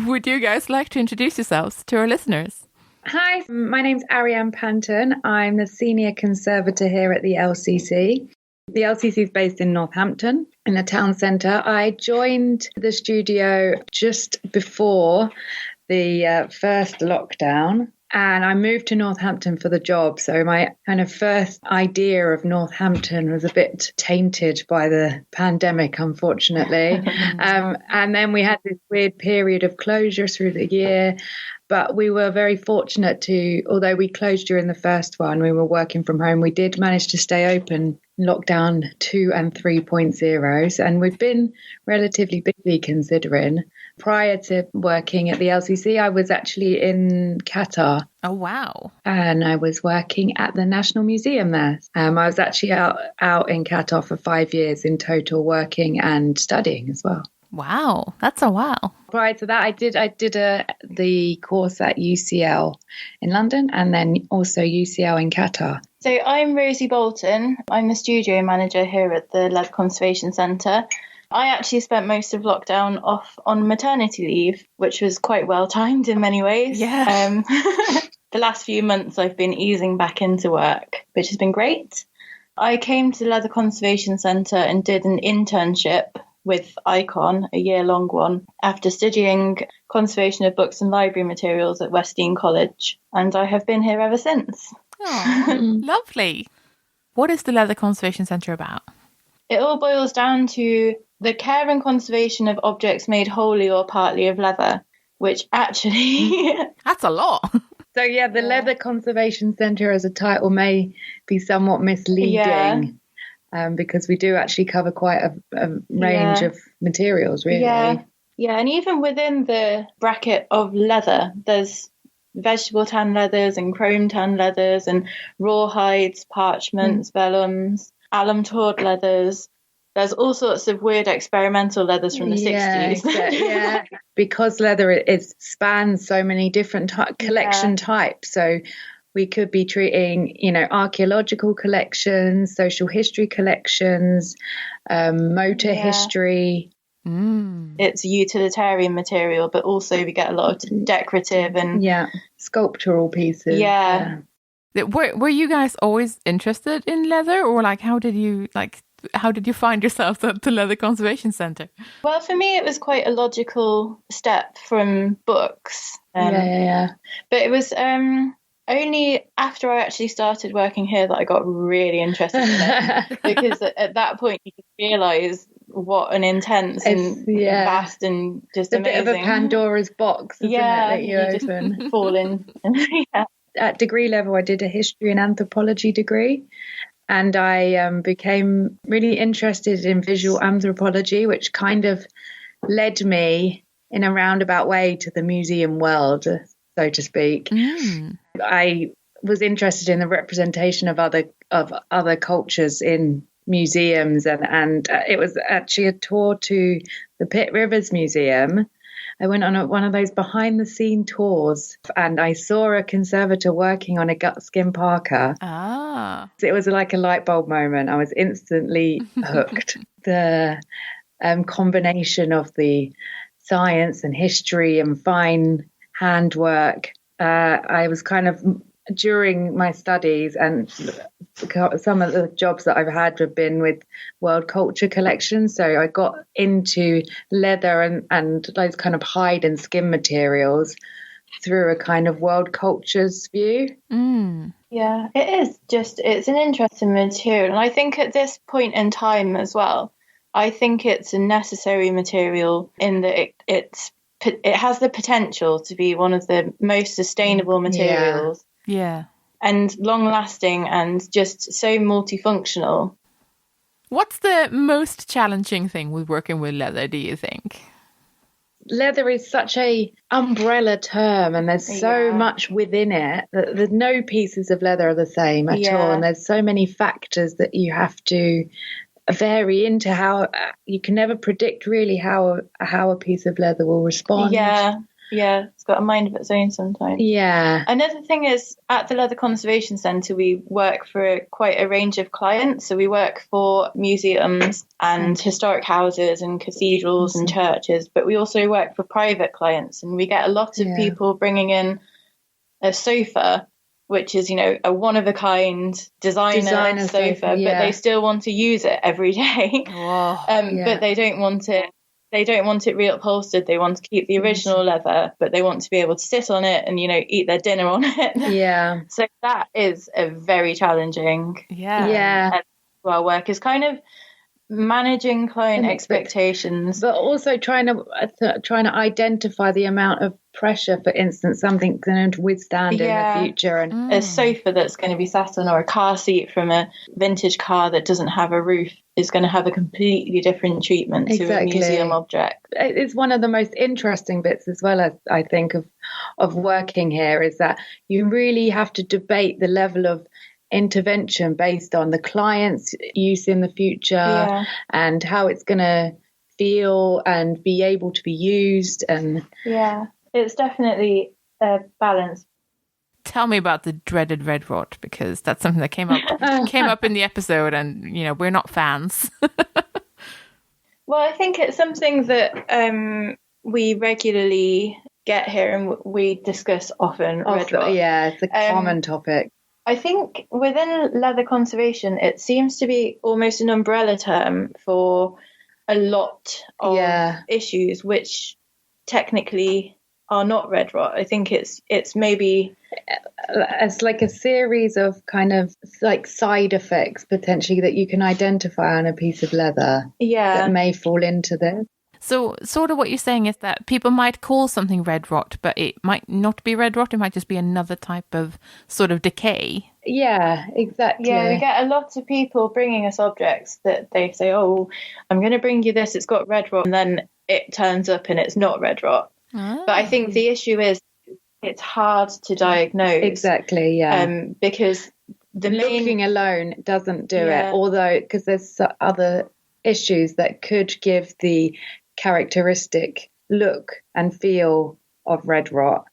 Would you guys like to introduce yourselves to our listeners? Hi, my name's Arianne Panton. I'm the Senior Conservator here at the LCC. The LCC is based in Northampton, in the town centre. I joined the studio just before the first lockdown, And I moved to Northampton for the job. So my kind of first idea of Northampton was a bit tainted by the pandemic, unfortunately. And then we had this weird period of closure through the year. But we were very fortunate to, although we closed during the first one, we were working from home, we did manage to stay open in lockdown 2 and 3.0. And we've been relatively busy considering. Prior to working at the LCC, I was actually in Qatar. Oh, wow. And I was working at the National Museum there. I was actually out in Qatar for 5 years in total, working and studying as well. Wow, that's a while. Prior to that, I did the course at UCL in London and then also UCL in Qatar. So I'm Rosie Bolton. I'm the studio manager here at the Leather Conservation Centre. I actually spent most of lockdown off on maternity leave, which was quite well timed in many ways. Yeah. The last few months I've been easing back into work, which has been great. I came to the Leather Conservation Centre and did an internship with ICON, a year-long one, after studying conservation of books and library materials at Westdean College, and I have been here ever since. Oh, lovely. What is the Leather Conservation Centre about? It all boils down to the care and conservation of objects made wholly or partly of leather, which actually... That's a lot. So yeah, the Leather Conservation Centre as a title may be somewhat misleading. Yeah. Because we do actually cover quite a range of materials, really. Yeah, and even within the bracket of leather, there's vegetable tan leathers and chrome tan leathers and rawhides, parchments, vellums, alum taured leathers. There's all sorts of weird experimental leathers from the 60s. Yeah, because leather spans so many different collection types. So we could be treating, archaeological collections, social history collections, motor history. It's a utilitarian material, but also we get a lot of decorative and sculptural pieces. Yeah. Were you guys always interested in leather, or how did you find yourself at the Leather Conservation Centre? Well, for me, it was quite a logical step from books. But it was only after I actually started working here that I got really interested in it, because at that point you could realise what an intense and vast and just amazing. A bit of a Pandora's box, isn't it, that you open? Just fall in. At degree level, I did a history and anthropology degree, and I became really interested in visual anthropology, which kind of led me in a roundabout way to the museum world, so to speak. I was interested in the representation of other cultures in museums, and it was actually a tour to the Pitt Rivers Museum. I went on one of those behind the scene tours, and I saw a conservator working on a gut skin parka. It was like a light bulb moment. I was instantly hooked. The combination of the science and history and fine handwork. I was kind of, during my studies, and some of the jobs that I've had have been with world culture collections. So I got into leather and those kind of hide and skin materials through a kind of world cultures view. Yeah, it is it's an interesting material. And I think at this point in time as well, I think it's a necessary material in that it has the potential to be one of the most sustainable materials. Yeah. And long-lasting and just so multifunctional. What's the most challenging thing with working with leather, do you think? Leather is such a umbrella term, and there's so much within it. That no pieces of leather are the same at all, and there's so many factors that you have to vary into. How you can never predict really how a piece of leather will respond. Yeah, it's got a mind of its own sometimes. Yeah. Another thing is, at the Leather Conservation Centre, we work for quite a range of clients. So we work for museums and historic houses and cathedrals and churches, but we also work for private clients. And we get a lot of people bringing in a sofa, which is, a one-of-a-kind designer sofa, but they still want to use it every day. But they don't want it they don't want it reupholstered. They want to keep the original leather, but they want to be able to sit on it and, eat their dinner on it. Yeah. So that is a very challenging our work is kind of managing client expectations, but also trying to identify the amount of pressure, for instance, something going to withstand in the future, and a sofa that's going to be sat on, or a car seat from a vintage car that doesn't have a roof is going to have a completely different treatment to a museum object. It's one of the most interesting bits as well, as I think of working here, is that you really have to debate the level of intervention based on the client's use in the future and how it's going to feel and be able to be used. And it's definitely a balance. Tell me about the dreaded red rot, because that's something that came up in the episode, and we're not fans. Well, I think it's something that we regularly get here and we discuss often. Red rot. Yeah, it's a common topic. I think within leather conservation, it seems to be almost an umbrella term for a lot of issues, which technically are not red rot. I think it's maybe it's like a series of kind of like side effects potentially that you can identify on a piece of leather that may fall into this. So sort of what you're saying is that people might call something red rot, but it might not be red rot. It might just be another type of sort of decay. Yeah, exactly. Yeah, we get a lot of people bringing us objects that they say, oh, I'm going to bring you this, it's got red rot. And then it turns up and it's not red rot. Oh. But I think the issue is it's hard to diagnose. Exactly, yeah. Because looking alone doesn't do it. Although, because there's other issues that could give the characteristic look and feel of red rot,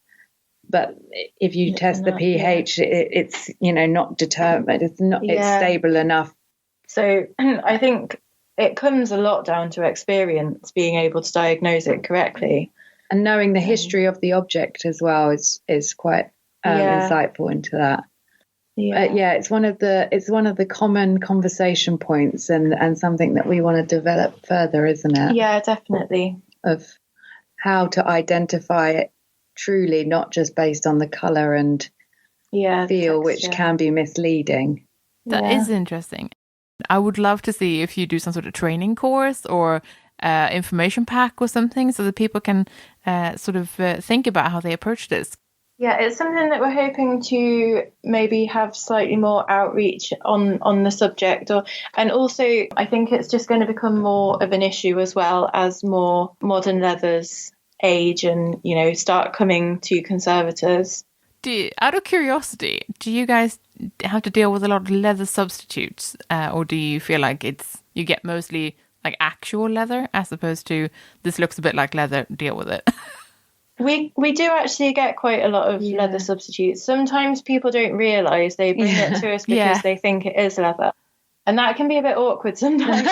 but if you test the pH, it's not determined. It's not. It's stable enough. So I think it comes a lot down to experience, being able to diagnose it correctly, and knowing the history of the object as well is quite insightful into that. It's one of the common conversation points and something that we want to develop further, isn't it? Yeah, definitely. Of how to identify it truly, not just based on the colour and feel, which can be misleading. That is interesting. I would love to see if you do some sort of training course or information pack or something, so that people can think about how they approach this. Yeah, it's something that we're hoping to maybe have slightly more outreach on the subject, and also I think it's just going to become more of an issue as well as more modern leathers age and start coming to conservators. Out of curiosity, do you guys have to deal with a lot of leather substitutes, or do you feel like you get mostly like actual leather as opposed to this looks a bit like leather, deal with it? We do actually get quite a lot of leather substitutes. Sometimes people don't realise they bring it to us because they think it is leather. And that can be a bit awkward sometimes.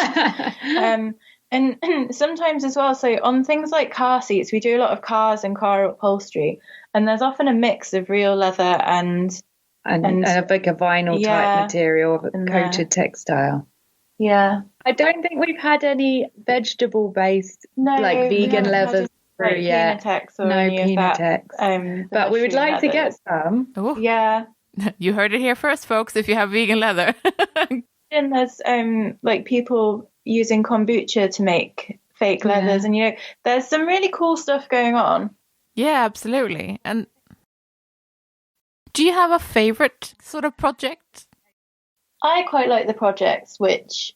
And sometimes as well, so on things like car seats, we do a lot of cars and car upholstery. And there's often a mix of real leather and like a vinyl type material, coated textile. Yeah. I don't think we've had any vegetable-based, like vegan leathers. No Pinatex or any of that. But we would like to get some. Ooh. Yeah. You heard it here first, folks, if you have vegan leather. And there's like people using kombucha to make fake leathers, and there's some really cool stuff going on. Yeah, absolutely. And do you have a favorite sort of project? I quite like the projects which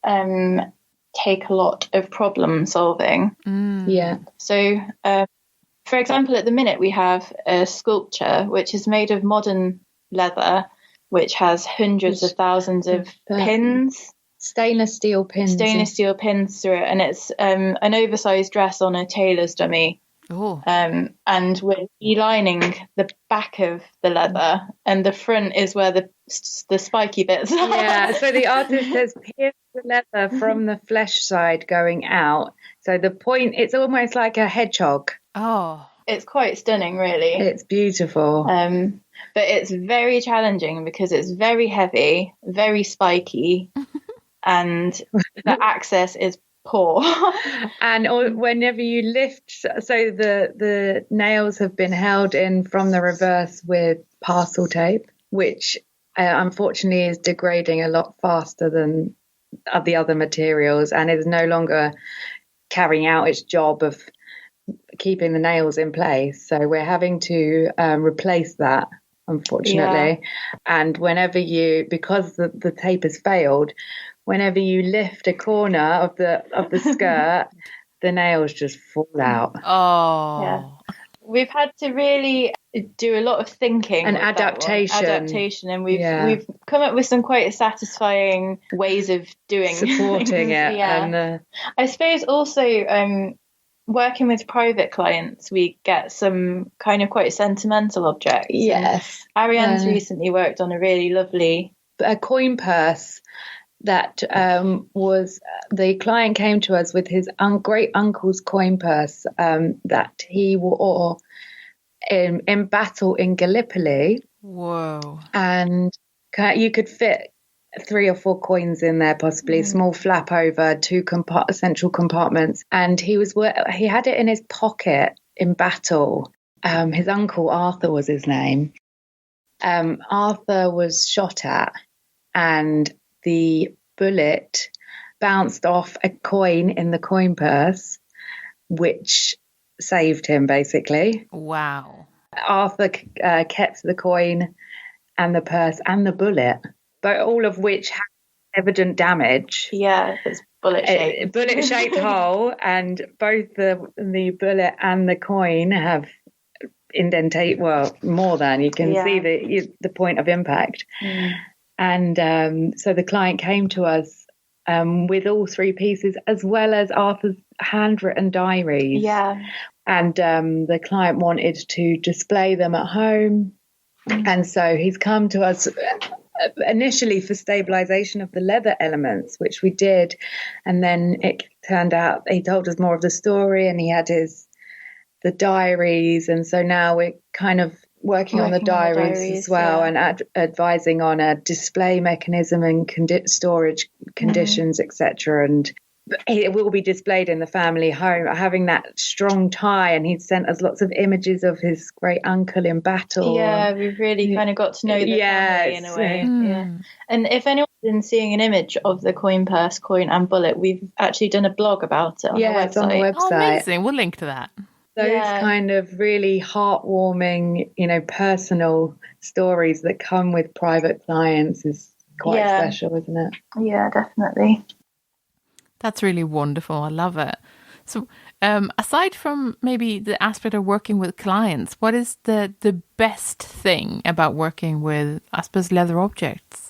take a lot of problem solving. Yeah. So, for example, at the minute we have a sculpture which is made of modern leather, which has hundreds of thousands of pins. Stainless steel pins through it, and it's an oversized dress on a tailor's dummy. Oh. And we're lining the back of the leather, and the front is where the spiky bits are. Yeah, so the artist has pierced the leather from the flesh side going out. So the point, it's almost like a hedgehog. Oh. It's quite stunning, really. It's beautiful. But it's very challenging because it's very heavy, very spiky, and the access is poor. And whenever you lift, so the nails have been held in from the reverse with parcel tape, which unfortunately is degrading a lot faster than the other materials and is no longer carrying out its job of keeping the nails in place. So we're having to replace that, unfortunately. And whenever because the tape has failed, whenever you lift a corner of the skirt, the nails just fall out. Oh. Yeah. We've had to really do a lot of thinking and adaptation, and we've come up with some quite satisfying ways of supporting it. And I suppose also working with private clients, we get some kind of quite sentimental objects. Yes. And Arianne's recently worked on a really lovely coin purse that was, the client came to us with his great uncle's coin purse that he wore in battle in Gallipoli. Whoa. And you could fit 3 or 4 coins in there, possibly. Small flap over 2 central compartments. And he had it in his pocket in battle. His uncle Arthur was his name. Arthur was shot at, and the bullet bounced off a coin in the coin purse, which saved him, basically. Wow. Arthur kept the coin and the purse and the bullet, but all of which had evident damage. Yeah, it's bullet-shaped. Bullet-shaped hole, and both the bullet and the coin have more than you can see the point of impact. And so the client came to us with all 3 pieces, as well as Arthur's handwritten diaries. Yeah. And the client wanted to display them at home. And so he's come to us initially for stabilization of the leather elements, which we did. And then it turned out he told us more of the story, and he had the diaries. And so now we're kind of working on the diaries as well, and advising on a display mechanism and storage conditions, etc. And it will be displayed in the family home, having that strong tie. And he'd sent us lots of images of his great uncle in battle. Yeah, we've really kind of got to know the family in a way. Yeah. And if anyone's been seeing an image of the coin purse, coin and bullet, we've actually done a blog about it on the website. It's on the website. Oh, amazing. We'll link to that. Those kind of really heartwarming, personal stories that come with private clients is quite special, isn't it? Yeah, definitely. That's really wonderful. I love it. So aside from maybe the aspect of working with clients, what is the best thing about working with, I suppose, leather objects?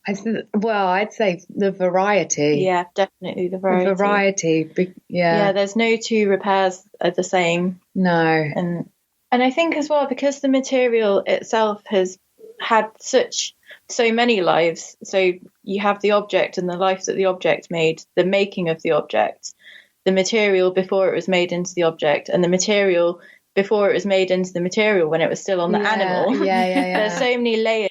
I'd say the variety. Yeah, definitely the variety. The variety, Yeah, there's no 2 repairs are the same. No. And I think as well, because the material itself has had so many lives. So you have the object and the life that the object made, the making of the object, the material before it was made into the object, and the material before it was made into the material when it was still on the animal. Yeah. There's so many layers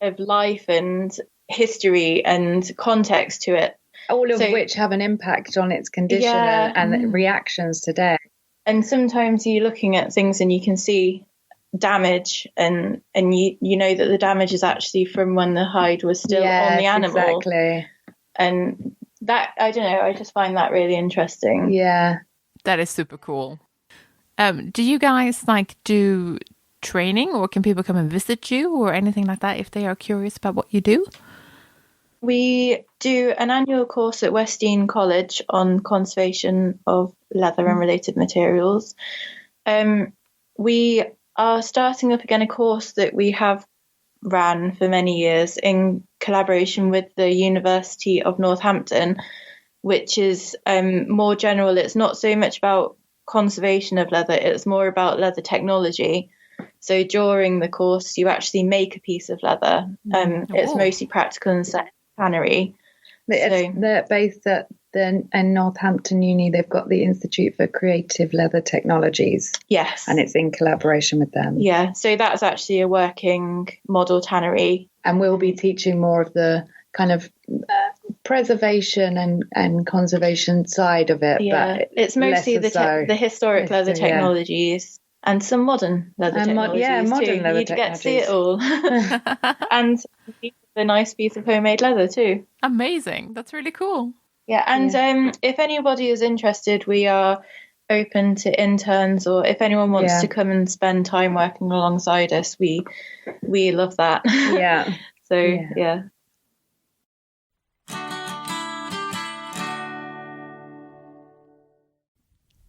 of life and history and context to it. All of which have an impact on its condition and reactions today. And sometimes you're looking at things and you can see damage, and you know that the damage is actually from when the hide was still on the animal. Exactly. And that, I don't know, I just find that really interesting. Yeah. That is super cool. Do you guys do training, or can people come and visit you or anything like that if they are curious about what you do? We do an annual course at Westdean College on conservation of leather and related materials. We are starting up again a course that we have ran for many years in collaboration with the University of Northampton, which is more general. It's not so much about conservation of leather, it's more about leather technology. So during the course, you actually make a piece of leather. It's mostly practical and tannery. They're based at in Northampton Uni. They've got the Institute for Creative Leather Technologies. Yes. And it's in collaboration with them. Yeah, so that's actually a working model tannery. And we'll be teaching more of the kind of preservation and conservation side of it. Yeah, but it's mostly the historic leather technologies and some modern leather technologies. Modern too. leather You technologies. get to see it all. And a nice piece of homemade leather too. Amazing. That's really cool. Yeah, and if anybody is interested, we are open to interns, or if anyone wants to come and spend time working alongside us, we love that. Yeah. So yeah.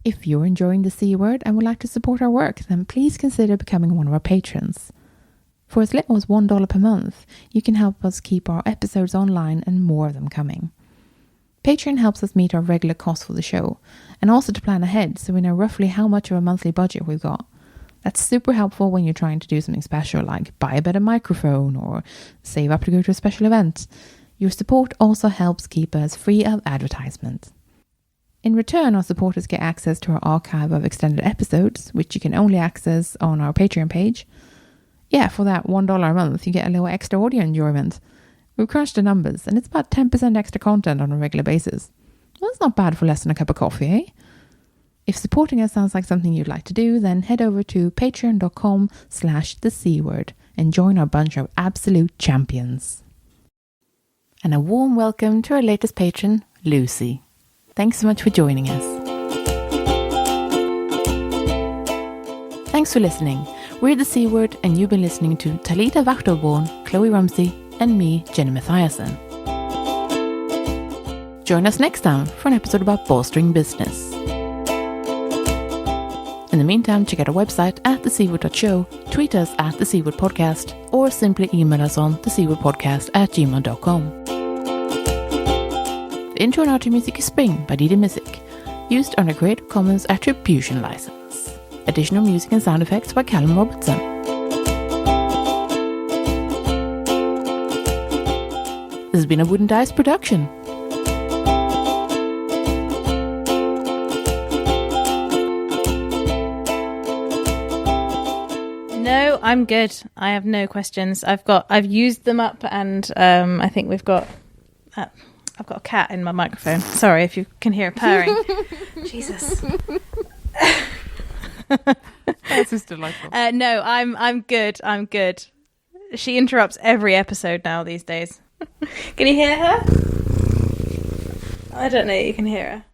If you're enjoying the C Word and would like to support our work, then please consider becoming one of our patrons. For as little as $1 per month, you can help us keep our episodes online and more of them coming. Patreon helps us meet our regular costs for the show, and also to plan ahead so we know roughly how much of a monthly budget we've got. That's super helpful when you're trying to do something special like buy a better microphone or save up to go to a special event. Your support also helps keep us free of advertisement. In return, our supporters get access to our archive of extended episodes, which you can only access on our Patreon page. Yeah, for that $1 a month, you get a little extra audio enjoyment. We've crunched the numbers, and it's about 10% extra content on a regular basis. Well, that's not bad for less than a cup of coffee, eh? If supporting us sounds like something you'd like to do, then head over to patreon.com/thecword and join our bunch of absolute champions. And a warm welcome to our latest patron, Lucy. Thanks so much for joining us. Thanks for listening. We're the C Word, and you've been listening to Talitha Wachtelborn, Kloe Rumsey, and me, Jenny Mathiasson. Join us next time for an episode about bolstering business. In the meantime, check out our website at thecword.show, tweet us at the C Word Podcast, or simply email us on thecwordpodcast@gmail.com. The intro and outro music is Spring by Didi Music, used under Creative Commons Attribution License. Additional music and sound effects by Callum Robertson. This has been a Wooden Dice production. No, I'm good. I have no questions. I've used them up, and I think we've got. I've got a cat in my microphone. Sorry if you can hear it purring. Jesus. This is delightful. No, I'm good. I'm good. She interrupts every episode now these days. Can you hear her? I don't know. You can hear her.